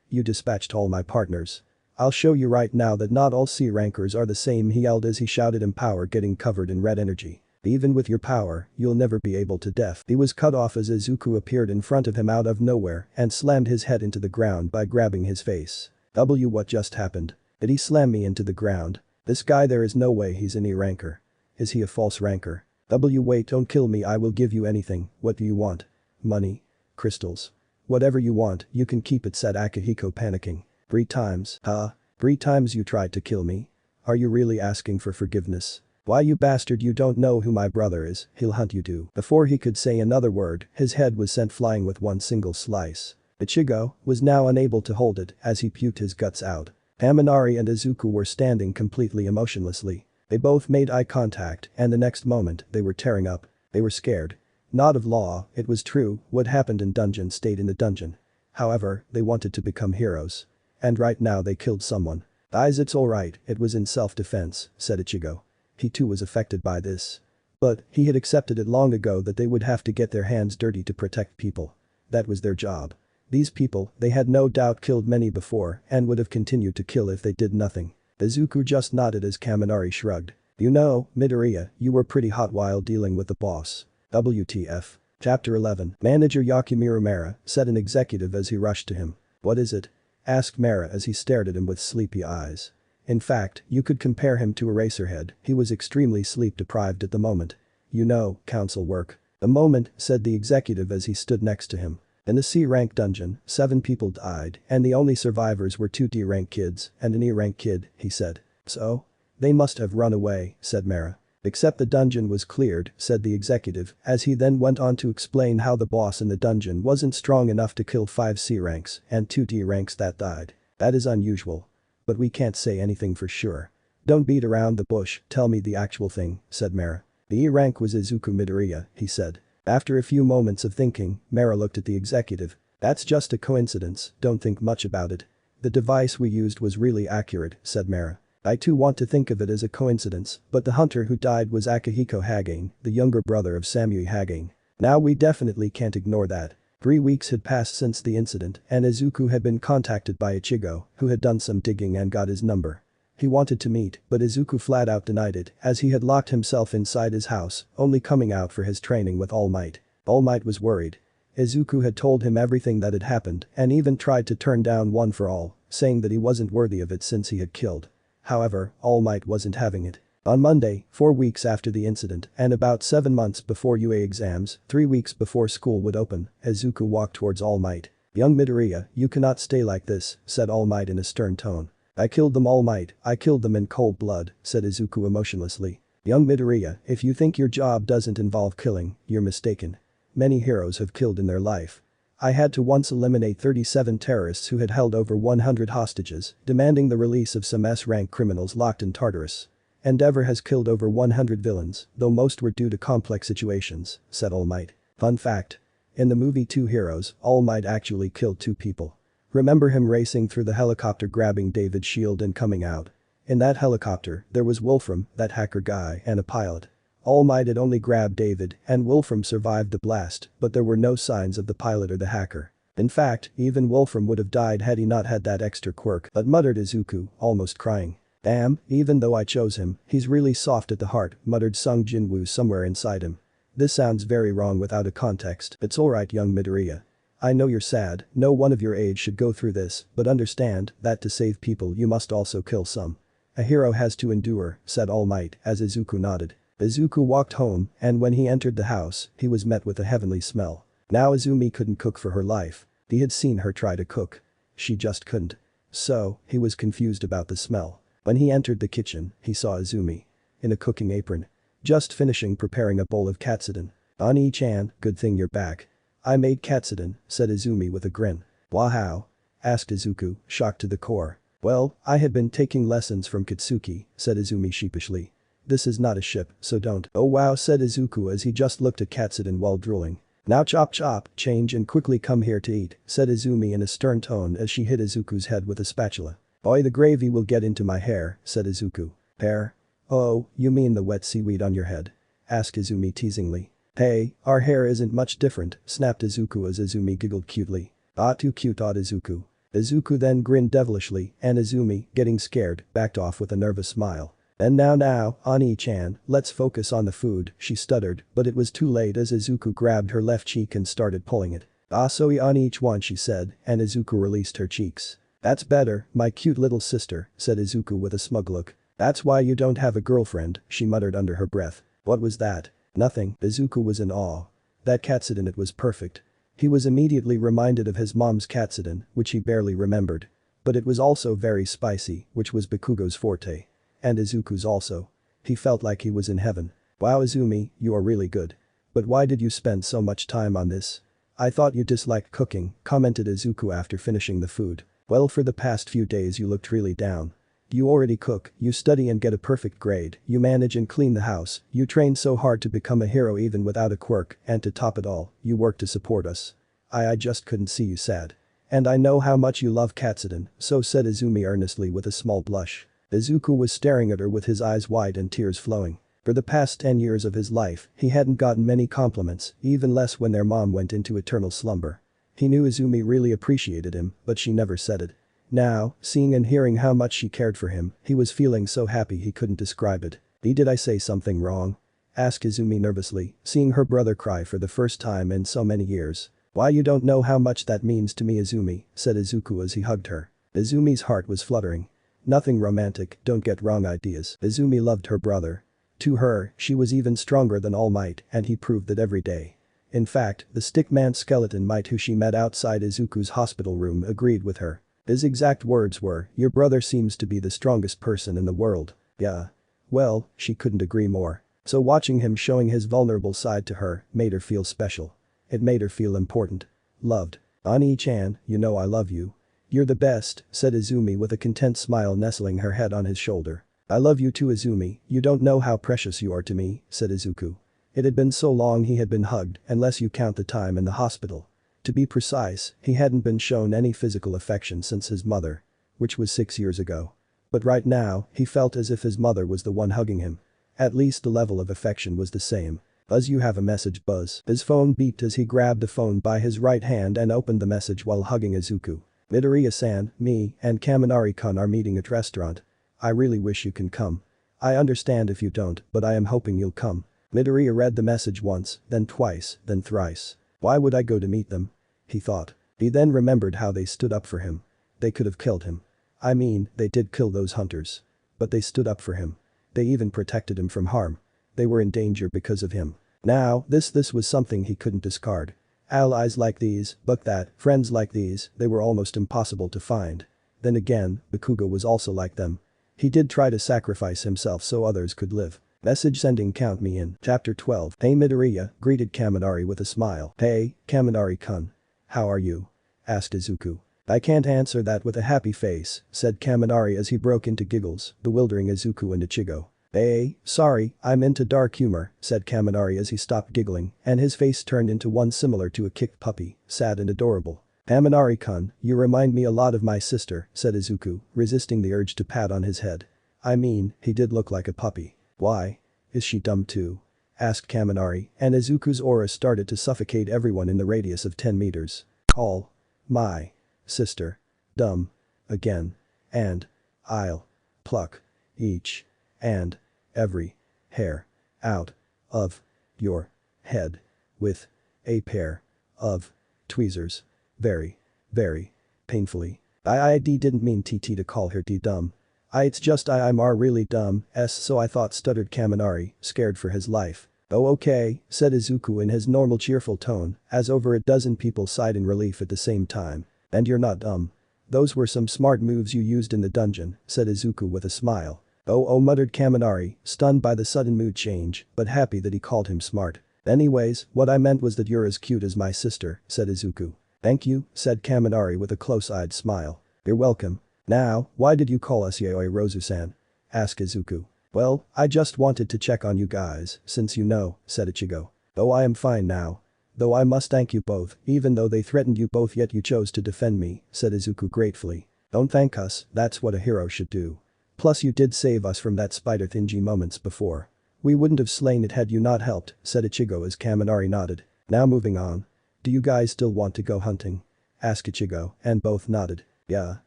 You dispatched all my partners. I'll show you right now that not all C rankers are the same, he yelled as he shouted in power, getting covered in red energy. Even with your power, you'll never be able to def. He was cut off as Izuku appeared in front of him out of nowhere and slammed his head into the ground by grabbing his face. What just happened? Did he slam me into the ground? This guy, there is no way he's an E ranker. Is he a false ranker? Wait, don't kill me, I will give you anything. What do you want? Money? Crystals? Whatever you want, you can keep it, said Akihiko, panicking. 3 times, huh? 3 times you tried to kill me? Are you really asking for forgiveness? Why you bastard, you don't know who my brother is, he'll hunt you too. Before he could say another word, his head was sent flying with one single slice. Ichigo was now unable to hold it as he puked his guts out. Kaminari and Izuku were standing completely emotionlessly. They both made eye contact and the next moment they were tearing up. They were scared. Not of law, it was true, what happened in dungeon stayed in the dungeon. However, they wanted to become heroes. And right now they killed someone. It's alright, it was in self-defense, said Ichigo. He too was affected by this. But he had accepted it long ago that they would have to get their hands dirty to protect people. That was their job. These people, they had no doubt killed many before and would have continued to kill if they did nothing. Izuku just nodded as Kaminari shrugged. You know, Midoriya, you were pretty hot while dealing with the boss. WTF. Chapter 11. Manager Yakumiru Mara, said an executive as he rushed to him. What is it? Asked Mara as he stared at him with sleepy eyes. In fact, you could compare him to Eraserhead, he was extremely sleep-deprived at the moment. You know, council work. The moment, said the executive as he stood next to him. In the C-rank dungeon, 7 people died and the only survivors were 2 D-rank kids and an E-rank kid, he said. So? They must have run away, said Mara. Except the dungeon was cleared, said the executive, as he then went on to explain how the boss in the dungeon wasn't strong enough to kill 5 C-ranks and 2 D-ranks that died. That is unusual. But we can't say anything for sure. Don't beat around the bush, tell me the actual thing, said Mara. The E-rank was Izuku Midoriya, he said. After a few moments of thinking, Mara looked at the executive. That's just a coincidence, don't think much about it. The device we used was really accurate, said Mara. I too want to think of it as a coincidence, but the hunter who died was Akihiko Hagane, the younger brother of Samui Hagane. Now we definitely can't ignore that. 3 weeks had passed since the incident and Izuku had been contacted by Ichigo, who had done some digging and got his number. He wanted to meet, but Izuku flat out denied it as he had locked himself inside his house, only coming out for his training with All Might. All Might was worried. Izuku had told him everything that had happened and even tried to turn down One for All, saying that he wasn't worthy of it since he had killed. However, All Might wasn't having it. On Monday, 4 weeks after the incident and about 7 months before UA exams, 3 weeks before school would open, Izuku walked towards All Might. Young Midoriya, you cannot stay like this, said All Might in a stern tone. I killed them, All Might, I killed them in cold blood, said Izuku emotionlessly. Young Midoriya, if you think your job doesn't involve killing, you're mistaken. Many heroes have killed in their life. I had to once eliminate 37 terrorists who had held over 100 hostages, demanding the release of some S-rank criminals locked in Tartarus. Endeavor has killed over 100 villains, though most were due to complex situations, said All Might. Fun fact. In the movie Two Heroes, All Might actually killed 2 people. Remember him racing through the helicopter grabbing David's shield and coming out? In that helicopter, there was Wolfram, that hacker guy, and a pilot. All Might had only grabbed David, and Wolfram survived the blast, but there were no signs of the pilot or the hacker. In fact, even Wolfram would have died had he not had that extra quirk, but muttered Izuku, almost crying. Damn, even though I chose him, he's really soft at the heart, muttered SungJinWoo somewhere inside him. This sounds very wrong without a context. It's alright, young Midoriya. I know you're sad, no one of your age should go through this, but understand that to save people you must also kill some. A hero has to endure, said All Might as Izuku nodded. Izuku walked home, and when he entered the house, he was met with a heavenly smell. Now Izumi couldn't cook for her life. He had seen her try to cook. She just couldn't. So, he was confused about the smell. When he entered the kitchen, he saw Izumi. In a cooking apron. Just finishing preparing a bowl of katsudon. Ani-chan, good thing you're back. I made katsudon, said Izumi with a grin. Wow. Asked Izuku, shocked to the core. Well, I had been taking lessons from Katsuki, said Izumi sheepishly. This is not a ship, so don't. Oh wow, said Izuku as he just looked at katsudon while drooling. Now chop, change and quickly come here to eat, said Izumi in a stern tone as she hit Izuku's head with a spatula. Boy, the gravy will get into my hair, said Izuku. Hair? Oh, you mean the wet seaweed on your head? Asked Izumi teasingly. Hey, our hair isn't much different, snapped Izuku as Izumi giggled cutely. Ah, too cute, thought Izuku. Izuku then grinned devilishly, and Izumi, getting scared, backed off with a nervous smile. And now, Ani-chan, let's focus on the food, she stuttered, but it was too late as Izuku grabbed her left cheek and started pulling it. Asoi on each one, she said, and Izuku released her cheeks. That's better, my cute little sister, said Izuku with a smug look. That's why you don't have a girlfriend, she muttered under her breath. What was that? Nothing, Izuku was in awe. That katsudon, it was perfect. He was immediately reminded of his mom's katsudon, which he barely remembered. But it was also very spicy, which was Bakugo's forte. And Izuku's also. He felt like he was in heaven. Wow, Izumi, you are really good. But why did you spend so much time on this? I thought you disliked cooking, commented Izuku after finishing the food. Well, for the past few days you looked really down. You already cook, you study and get a perfect grade, you manage and clean the house, you train so hard to become a hero even without a quirk, and to top it all, you work to support us. I just couldn't see you sad. And I know how much you love katsudon, so said Izumi earnestly with a small blush. Izuku was staring at her with his eyes wide and tears flowing. For the past 10 years of his life, he hadn't gotten many compliments, even less when their mom went into eternal slumber. He knew Izumi really appreciated him, but she never said it. Now, seeing and hearing how much she cared for him, he was feeling so happy he couldn't describe it. Did I say something wrong? Asked Izumi nervously, seeing her brother cry for the first time in so many years. Why, you don't know how much that means to me, Izumi, said Izuku as he hugged her. Izumi's heart was fluttering. Nothing romantic, don't get wrong ideas. Izumi loved her brother. To her, she was even stronger than All Might, and he proved that every day. In fact, the stickman skeleton Might who she met outside Izuku's hospital room agreed with her. His exact words were, your brother seems to be the strongest person in the world. Yeah. Well, she couldn't agree more. So watching him showing his vulnerable side to her made her feel special. It made her feel important. Loved. Ani-chan, you know I love you. You're the best, said Izumi with a content smile nestling her head on his shoulder. I love you too, Izumi, you don't know how precious you are to me, said Izuku. It had been so long he had been hugged, unless you count the time in the hospital. To be precise, he hadn't been shown any physical affection since his mother. Which was 6 years ago. But right now, he felt as if his mother was the one hugging him. At least the level of affection was the same. Buzz, you have a message, Buzz. His phone beeped as he grabbed the phone by his right hand and opened the message while hugging Izuku. Midoriya-san, me, and Kaminari-kun are meeting at restaurant. I really wish you can come. I understand if you don't, but I am hoping you'll come. Midoriya read the message once, then twice, then thrice. Why would I go to meet them? He thought. He then remembered how they stood up for him. They could have killed him. I mean, they did kill those hunters. But they stood up for him. They even protected him from harm. They were in danger because of him. Now, this was something he couldn't discard. Allies like these, but that, friends like these, they were almost impossible to find. Then again, Bakugo was also like them. He did try to sacrifice himself so others could live. Message sending count me in. Chapter 12. Hey Midoriya, greeted Kaminari with a smile. Hey, Kaminari-kun. How are you? Asked Izuku. I can't answer that with a happy face, said Kaminari as he broke into giggles, bewildering Izuku and Ichigo. Hey, sorry, I'm into dark humor, said Kaminari as he stopped giggling, and his face turned into one similar to a kicked puppy, sad and adorable. Kaminari-kun, you remind me a lot of my sister, said Izuku, resisting the urge to pat on his head. I mean, he did look like a puppy. Why? Is she dumb too? Asked Kaminari, and Izuku's aura started to suffocate everyone in the radius of 10 meters. Call my sister dumb again, and I'll pluck each and every hair out of your head with a pair of tweezers. Very, very painfully. I didn't mean TT to call her D dumb. It's just I'm really dumb, so I thought, stuttered Kaminari, scared for his life. Oh okay, said Izuku in his normal cheerful tone, as over a dozen people sighed in relief at the same time. And you're not dumb. Those were some smart moves you used in the dungeon, said Izuku with a smile. Oh muttered Kaminari, stunned by the sudden mood change, but happy that he called him smart. Anyways, what I meant was that you're as cute as my sister, said Izuku. Thank you, said Kaminari with a close-eyed smile. You're welcome. Now, why did you call us Yayoi Rozu-san? Asked Izuku. Well, I just wanted to check on you guys, since you know, said Ichigo. Oh, I am fine now. Though I must thank you both, even though they threatened you both yet you chose to defend me, said Izuku gratefully. Don't thank us, that's what a hero should do. Plus you did save us from that spider thingy moments before. We wouldn't have slain it had you not helped, said Ichigo as Kaminari nodded. Now moving on. Do you guys still want to go hunting? Asked Ichigo, and both nodded. Yeah.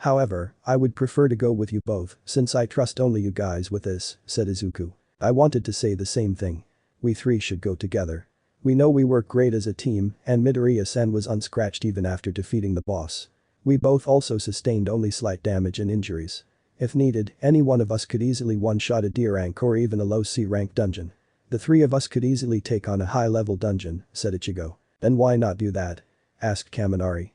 However, I would prefer to go with you both, since I trust only you guys with this, said Izuku. I wanted to say the same thing. We three should go together. We know we work great as a team, and Midoriya-san was unscratched even after defeating the boss. We both also sustained only slight damage and injuries. If needed, any one of us could easily one-shot a D rank or even a low C rank dungeon. The three of us could easily take on a high-level dungeon, said Ichigo. Then why not do that? Asked Kaminari.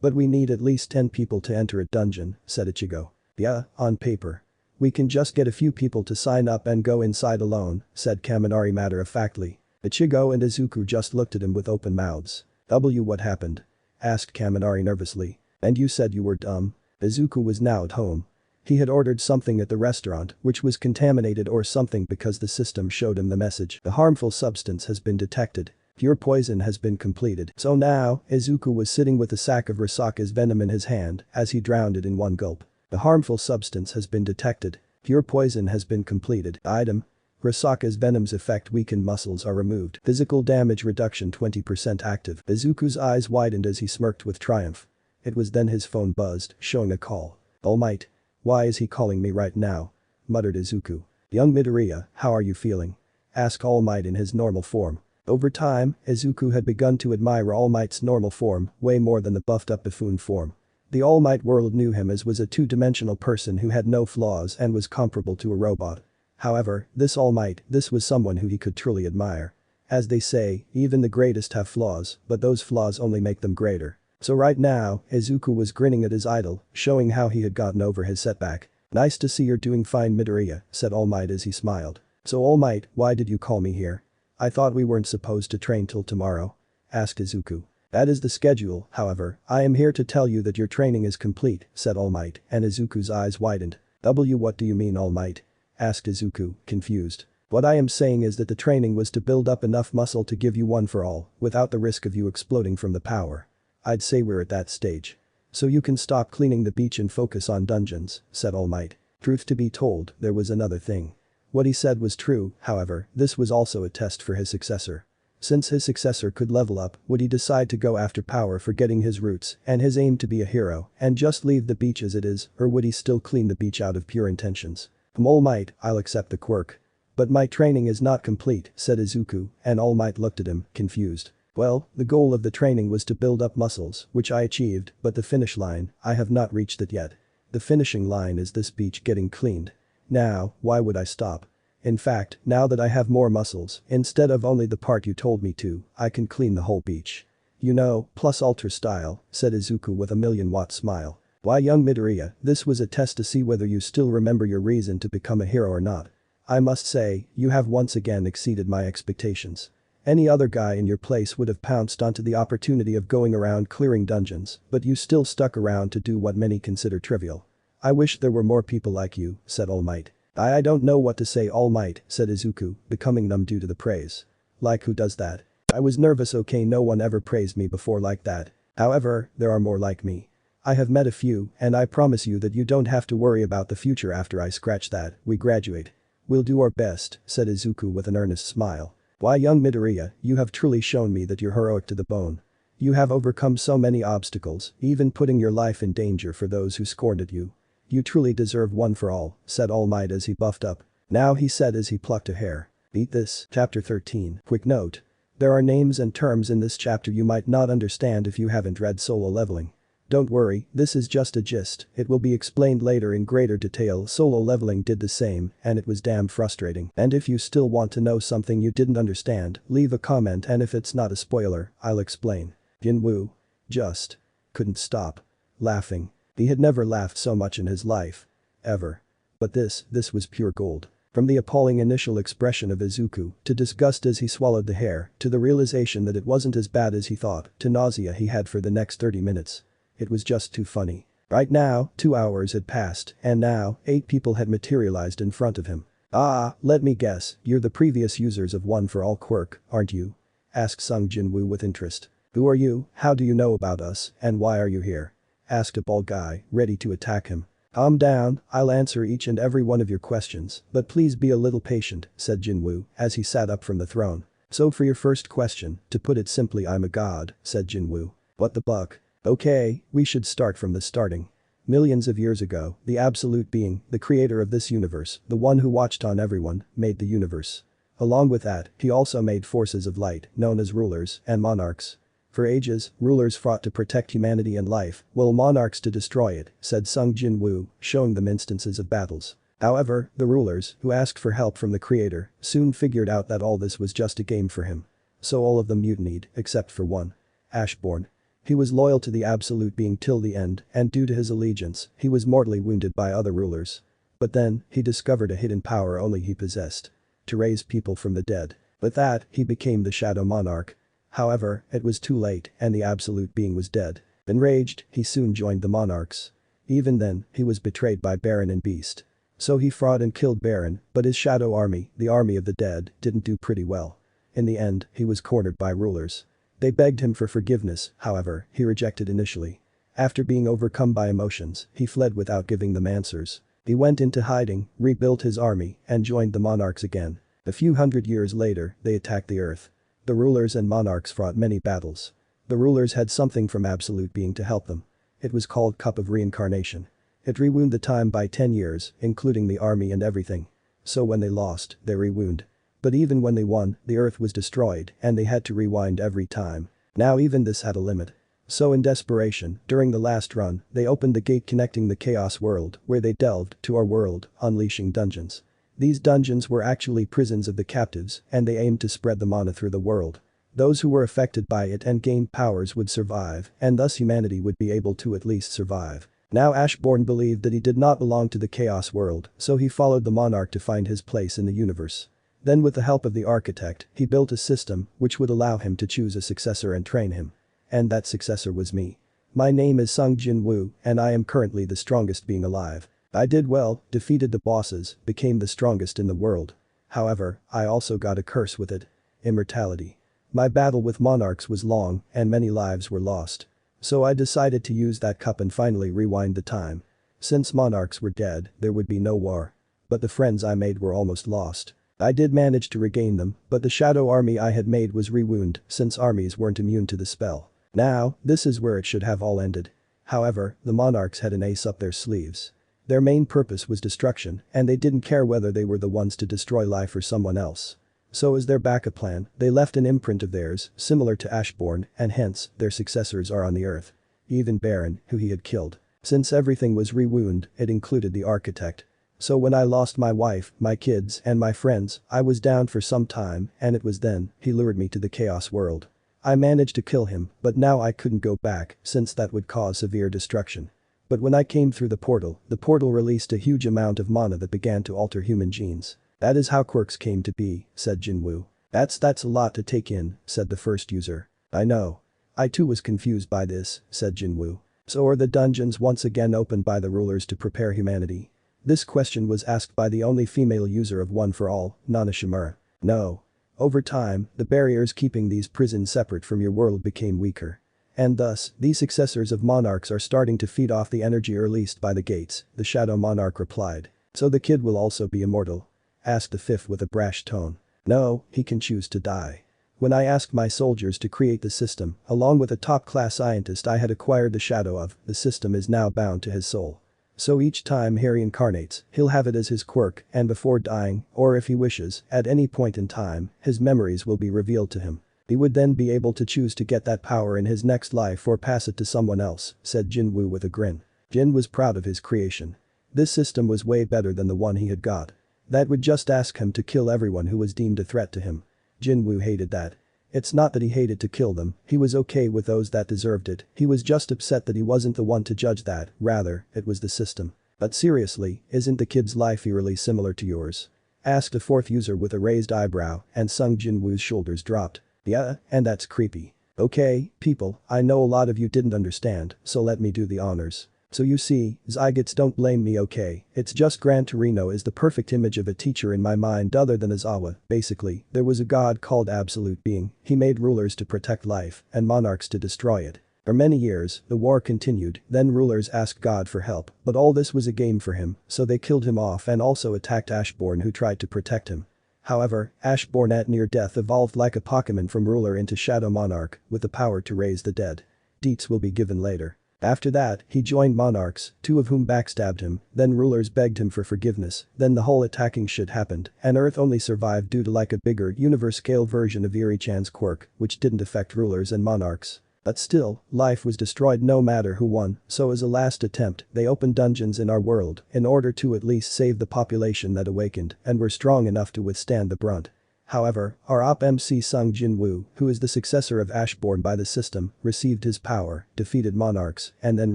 But we need at least 10 people to enter a dungeon, said Ichigo. Yeah, on paper. We can just get a few people to sign up and go inside alone, said Kaminari matter-of-factly. Ichigo and Izuku just looked at him with open mouths. What happened? Asked Kaminari nervously. And you said you were dumb? Izuku was now at home. He had ordered something at the restaurant which was contaminated or something because the system showed him the message. The harmful substance has been detected. Pure poison has been completed. So now, Izuku was sitting with a sack of Risaka's venom in his hand as he drowned it in one gulp. The harmful substance has been detected. Pure poison has been completed. Item. Risaka's venom's effect weakened muscles are removed. Physical damage reduction 20% active. Izuku's eyes widened as he smirked with triumph. It was then his phone buzzed, showing a call. All Might. Why is he calling me right now? Muttered Izuku. Young Midoriya, how are you feeling? Asked All Might in his normal form. Over time, Izuku had begun to admire All Might's normal form way more than the buffed-up buffoon form. The All Might world knew him as was a two-dimensional person who had no flaws and was comparable to a robot. However, this All Might, this was someone who he could truly admire. As they say, even the greatest have flaws, but those flaws only make them greater. So right now, Izuku was grinning at his idol, showing how he had gotten over his setback. Nice to see you're doing fine, Midoriya, said All Might as he smiled. So All Might, why did you call me here? I thought we weren't supposed to train till tomorrow? Asked Izuku. That is the schedule, however, I am here to tell you that your training is complete, said All Might, and Izuku's eyes widened. What do you mean, All Might? Asked Izuku, confused. What I am saying is that the training was to build up enough muscle to give you one for all, without the risk of you exploding from the power. I'd say we're at that stage. So you can stop cleaning the beach and focus on dungeons, said All Might. Truth to be told, there was another thing. What he said was true, however, this was also a test for his successor. Since his successor could level up, would he decide to go after power forgetting his roots and his aim to be a hero and just leave the beach as it is, or would he still clean the beach out of pure intentions? All Might, I'll accept the quirk. But my training is not complete, said Izuku, and All Might looked at him, confused. Well, the goal of the training was to build up muscles, which I achieved, but the finish line, I have not reached it yet. The finishing line is this beach getting cleaned. Now, why would I stop? In fact, now that I have more muscles, instead of only the part you told me to, I can clean the whole beach. You know, plus ultra style, said Izuku with a million-watt smile. Why, young Midoriya, this was a test to see whether you still remember your reason to become a hero or not. I must say, you have once again exceeded my expectations. Any other guy in your place would have pounced onto the opportunity of going around clearing dungeons, but you still stuck around to do what many consider trivial. I wish there were more people like you, said All Might. I don't know what to say, All Might, said Izuku, becoming numb due to the praise. Like who does that? I was nervous. Okay, no one ever praised me before like that. However, there are more like me. I have met a few, and I promise you that you don't have to worry about the future after I scratch that, we graduate. We'll do our best, said Izuku with an earnest smile. Why, young Midoriya, you have truly shown me that you're heroic to the bone. You have overcome so many obstacles, even putting your life in danger for those who scorned at you. You truly deserve one for all, said All Might as he buffed up. Now, he said as he plucked a hair. Beat this. Chapter 13. Quick note. There are names and terms in this chapter you might not understand if you haven't read SoloLeveling. Don't worry, this is just a gist, it will be explained later in greater detail. SoloLeveling did the same, and it was damn frustrating. And if you still want to know something you didn't understand, leave a comment, and if it's not a spoiler, I'll explain. Jinwoo just couldn't stop laughing. He had never laughed so much in his life. Ever. But this was pure gold. From the appalling initial expression of Izuku, to disgust as he swallowed the hair, to the realization that it wasn't as bad as he thought, to nausea he had for the next 30 minutes. It was just too funny. Right now, 2 hours had passed, and now, 8 people had materialized in front of him. Ah, let me guess, you're the previous users of One for All quirk, aren't you? Asked SungJinWoo with interest. Who are you, how do you know about us, and why are you here? Asked a bald guy, ready to attack him. Calm down, I'll answer each and every one of your questions, but please be a little patient, said Jinwoo, as he sat up from the throne. So for your first question, to put it simply, I'm a god, said Jinwoo. What the buck? Okay, we should start from the starting. Millions of years ago, the absolute being, the creator of this universe, the one who watched on everyone, made the universe. Along with that, he also made forces of light, known as rulers and monarchs. For ages, rulers fought to protect humanity and life, while monarchs to destroy it, said SungJinWoo, showing them instances of battles. However, the rulers, who asked for help from the creator, soon figured out that all this was just a game for him. So all of them mutinied, except for one. Ashbourne. He was loyal to the absolute being till the end, and due to his allegiance, he was mortally wounded by other rulers. But then, he discovered a hidden power only he possessed. To raise people from the dead. With that, he became the Shadow Monarch. However, it was too late, and the absolute being was dead. Enraged, he soon joined the monarchs. Even then, he was betrayed by Baron and Beast. So he fought and killed Baron, but his shadow army, the army of the dead, didn't do pretty well. In the end, he was cornered by rulers. They begged him for forgiveness, however, he rejected initially. After being overcome by emotions, he fled without giving them answers. He went into hiding, rebuilt his army, and joined the monarchs again. A few hundred years later, they attacked the earth. The rulers and monarchs fought many battles. The rulers had something from absolute being to help them. It was called Cup of Reincarnation. It rewound the time by 10 years, including the army and everything. So when they lost, they rewound. But even when they won, the earth was destroyed, and they had to rewind every time. Now even this had a limit. So in desperation, during the last run, they opened the gate connecting the Chaos World, where they delved to our world, unleashing dungeons. These dungeons were actually prisons of the captives, and they aimed to spread the mana through the world. Those who were affected by it and gained powers would survive, and thus humanity would be able to at least survive. Now Ashbourne believed that he did not belong to the Chaos World, so he followed the monarch to find his place in the universe. Then with the help of the architect, he built a system which would allow him to choose a successor and train him. And that successor was me. My name is SungJinWoo, and I am currently the strongest being alive. I did well, defeated the bosses, became the strongest in the world. However, I also got a curse with it. Immortality. My battle with monarchs was long, and many lives were lost. So I decided to use that cup and finally rewind the time. Since monarchs were dead, there would be no war. But the friends I made were almost lost. I did manage to regain them, but the shadow army I had made was rewound, since armies weren't immune to the spell. Now, this is where it should have all ended. However, the monarchs had an ace up their sleeves. Their main purpose was destruction, and they didn't care whether they were the ones to destroy life or someone else. So as their backup plan, they left an imprint of theirs, similar to Ashbourne, and hence, their successors are on the earth. Even Baron, who he had killed. Since everything was rewound, it included the architect. So when I lost my wife, my kids, and my friends, I was down for some time, and it was then, he lured me to the Chaos World. I managed to kill him, but now I couldn't go back, since that would cause severe destruction. But when I came through the portal released a huge amount of mana that began to alter human genes. That is how quirks came to be, said Jinwoo. That's a lot to take in, said the first user. I know. I too was confused by this, said Jinwoo. So are the dungeons once again opened by the rulers to prepare humanity? This question was asked by the only female user of One for All, Nana Shimura. No. Over time, the barriers keeping these prisons separate from your world became weaker. And thus, these successors of monarchs are starting to feed off the energy released by the gates, the Shadow Monarch replied. So the kid will also be immortal? Asked the fifth with a brash tone. No, he can choose to die. When I asked my soldiers to create the system, along with a top-class scientist I had acquired the shadow of, the system is now bound to his soul. So each time he reincarnates, he'll have it as his quirk, and before dying, or if he wishes, at any point in time, his memories will be revealed to him. He would then be able to choose to get that power in his next life or pass it to someone else, said Jinwoo with a grin. Jin was proud of his creation. This system was way better than the one he had got. That would just ask him to kill everyone who was deemed a threat to him. Jinwoo hated that. It's not that he hated to kill them, he was okay with those that deserved it, he was just upset that he wasn't the one to judge that, rather, it was the system. But seriously, isn't the kid's life eerily similar to yours? Asked a fourth user with a raised eyebrow, and SungJinWoo's shoulders dropped. Yeah, and that's creepy. Okay, people, I know a lot of you didn't understand, so let me do the honors. So you see, Zygotes don't blame me, okay, it's just Gran Torino is the perfect image of a teacher in my mind other than Izawa. Basically, there was a god called Absolute Being, he made rulers to protect life, and monarchs to destroy it. For many years, the war continued, then rulers asked God for help, but all this was a game for him, so they killed him off and also attacked Ashborn who tried to protect him. However, Ashborn at near death evolved like a Pokemon from ruler into Shadow Monarch, with the power to raise the dead. Deets will be given later. After that, he joined monarchs, two of whom backstabbed him, then rulers begged him for forgiveness, then the whole attacking shit happened, and Earth only survived due to like a bigger universe-scale version of Eri-chan's quirk, which didn't affect rulers and monarchs. But still, life was destroyed no matter who won, so as a last attempt, they opened dungeons in our world, in order to at least save the population that awakened, and were strong enough to withstand the brunt. However, our op-MC SungJinWoo, who is the successor of Ashborn by the system, received his power, defeated monarchs, and then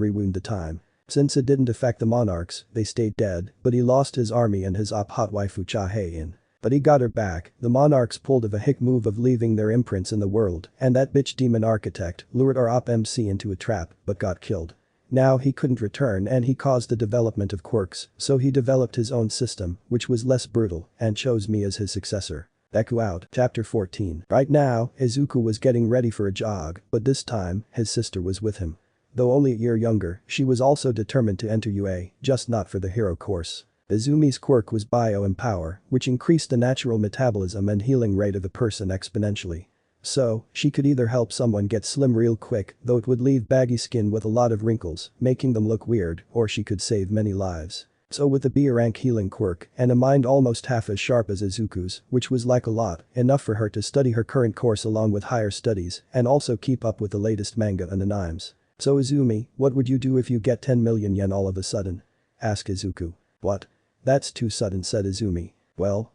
rewound the time. Since it didn't affect the monarchs, they stayed dead, but he lost his army and his op-hot waifu Cha-Hae-in. But he got her back, the monarchs pulled a hick move of leaving their imprints in the world, and that bitch demon architect lured our op-MC into a trap, but got killed. Now he couldn't return and he caused the development of quirks, so he developed his own system, which was less brutal, and chose me as his successor. Deku out, chapter 14. Right now, Izuku was getting ready for a jog, but this time, his sister was with him. Though only a year younger, she was also determined to enter UA, just not for the hero course. Izumi's quirk was Bio-Empower, which increased the natural metabolism and healing rate of a person exponentially. So, she could either help someone get slim real quick, though it would leave baggy skin with a lot of wrinkles, making them look weird, or she could save many lives. So with the B-rank healing quirk and a mind almost half as sharp as Izuku's, which was like a lot, enough for her to study her current course along with higher studies and also keep up with the latest manga and animes. So Izumi, what would you do if you get 10 million yen all of a sudden? Asked Izuku. What? That's too sudden, said Izumi. Well,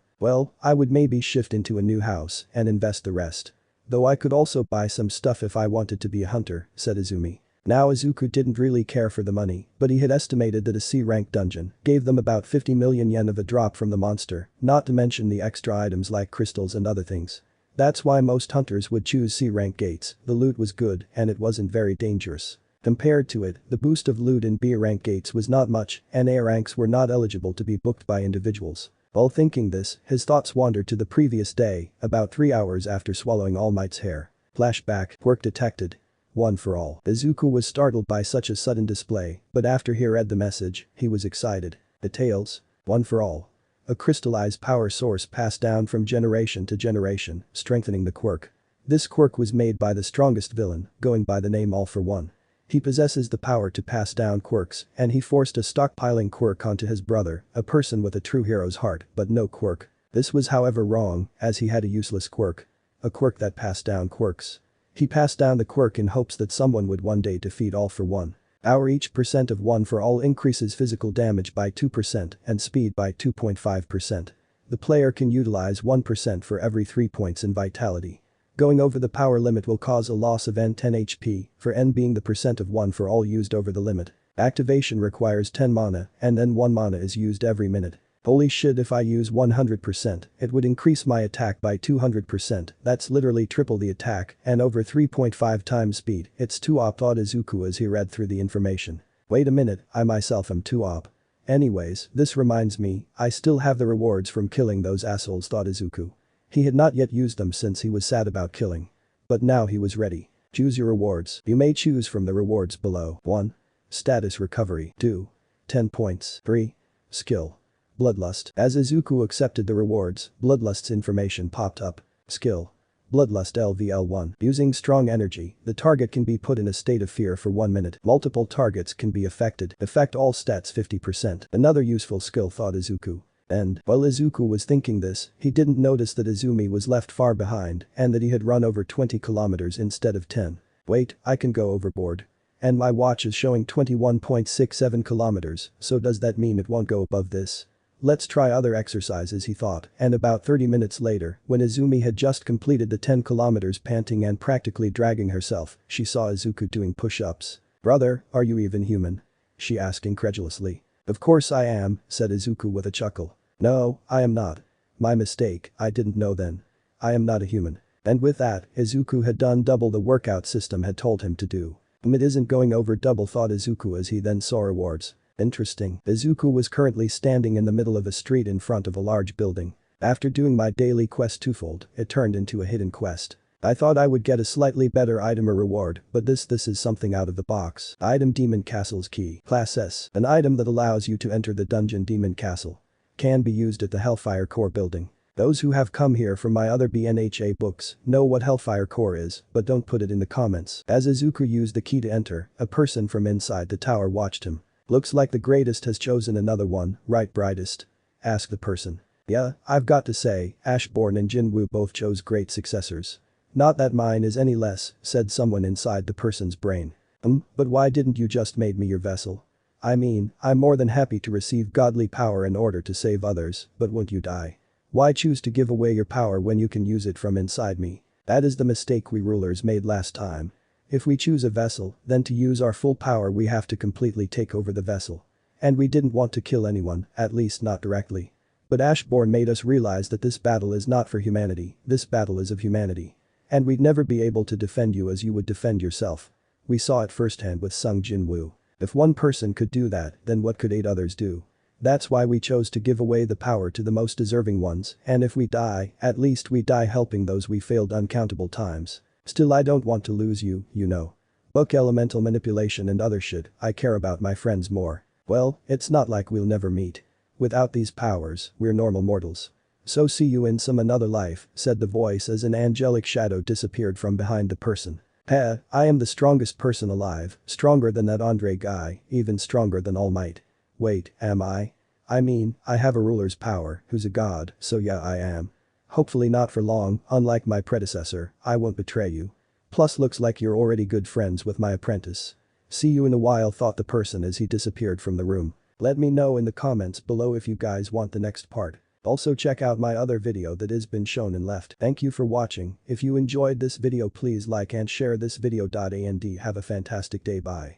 I would maybe shift into a new house and invest the rest. Though I could also buy some stuff if I wanted to be a hunter, said Izumi. Now Izuku didn't really care for the money, but he had estimated that a C-rank dungeon gave them about 50 million yen of a drop from the monster, not to mention the extra items like crystals and other things. That's why most hunters would choose C-rank gates, the loot was good and it wasn't very dangerous. Compared to it, the boost of loot in B-rank gates was not much and A ranks were not eligible to be booked by individuals. While thinking this, his thoughts wandered to the previous day, about 3 hours after swallowing All Might's hair. Flashback, quirk detected. One for all. Izuku was startled by such a sudden display, but after he read the message, he was excited. Details? One for all. A crystallized power source passed down from generation to generation, strengthening the quirk. This quirk was made by the strongest villain, going by the name All for One. He possesses the power to pass down quirks, and he forced a stockpiling quirk onto his brother, a person with a true hero's heart, but no quirk. This was however wrong, as he had a useless quirk. A quirk that passed down quirks. He passed down the quirk in hopes that someone would one day defeat All for One. Each percent of One for All increases physical damage by 2% and speed by 2.5%. The player can utilize 1% for every 3 points in vitality. Going over the power limit will cause a loss of N 10 HP, for N being the percent of One for All used over the limit. Activation requires 10 mana, and then 1 mana is used every minute. Holy shit, if I use 100%, it would increase my attack by 200%, that's literally triple the attack and over 3.5 times speed, it's too op, thought Izuku as he read through the information. Wait a minute, I myself am too op. Anyways, this reminds me, I still have the rewards from killing those assholes, thought Izuku. He had not yet used them since he was sad about killing. But now he was ready. Choose your rewards. You may choose from the rewards below. 1. Status recovery. 2. 10 points. 3. Skill. Bloodlust. As Izuku accepted the rewards, Bloodlust's information popped up. Skill. Bloodlust LVL1. Using strong energy, the target can be put in a state of fear for 1 minute. Multiple targets can be affected. Affect all stats 50%. Another useful skill, thought Izuku. And, while Izuku was thinking this, he didn't notice that Izumi was left far behind and that he had run over 20 kilometers instead of 10. Wait, I can go overboard. And my watch is showing 21.67 kilometers, so does that mean it won't go above this? Let's try other exercises, he thought, and about 30 minutes later, when Izumi had just completed the 10 kilometers panting and practically dragging herself, she saw Izuku doing push-ups. Brother, are you even human? She asked incredulously. Of course I am, said Izuku with a chuckle. No, I am not. My mistake, I didn't know then. I am not a human. And with that, Izuku had done double the workout system had told him to do. It isn't going over double, thought Izuku as he then saw rewards. Interesting. Izuku was currently standing in the middle of a street in front of a large building. After doing my daily quest twofold, it turned into a hidden quest. I thought I would get a slightly better item or reward, but this is something out of the box. Item Demon Castle's Key. Class S. An item that allows you to enter the dungeon Demon Castle. Can be used at the Hellfire Core building. Those who have come here from my other BNHA books know what Hellfire Core is, but don't put it in the comments. As Izuku used the key to enter, a person from inside the tower watched him. Looks like the greatest has chosen another one, right brightest? Asked the person. Yeah, I've got to say, Ashbourne and Jinwoo both chose great successors. Not that mine is any less, said someone inside the person's brain. But why didn't you just made me your vessel? I mean, I'm more than happy to receive godly power in order to save others, but won't you die? Why choose to give away your power when you can use it from inside me? That is the mistake we rulers made last time. If we choose a vessel, then to use our full power we have to completely take over the vessel. And we didn't want to kill anyone, at least not directly. But Ashbourne made us realize that this battle is not for humanity, this battle is of humanity. And we'd never be able to defend you as you would defend yourself. We saw it firsthand with SungJinWoo. If one person could do that, then what could 8 others do? That's why we chose to give away the power to the most deserving ones, and if we die, at least we die helping those we failed uncountable times. Still, I don't want to lose you, you know. Book elemental manipulation and other shit, I care about my friends more. Well, it's not like we'll never meet. Without these powers, we're normal mortals. So see you in some another life, said the voice as an angelic shadow disappeared from behind the person. I am the strongest person alive, stronger than that Andre guy, even stronger than All Might. Wait, am I? I mean, I have a ruler's power, who's a god, so yeah I am. Hopefully not for long, unlike my predecessor, I won't betray you. Plus looks like you're already good friends with my apprentice. See you in a while, thought the person as he disappeared from the room. Let me know in the comments below if you guys want the next part. Also check out my other video that has been shown and left. Thank you for watching. If you enjoyed this video please like and share this video. And have a fantastic day. Bye.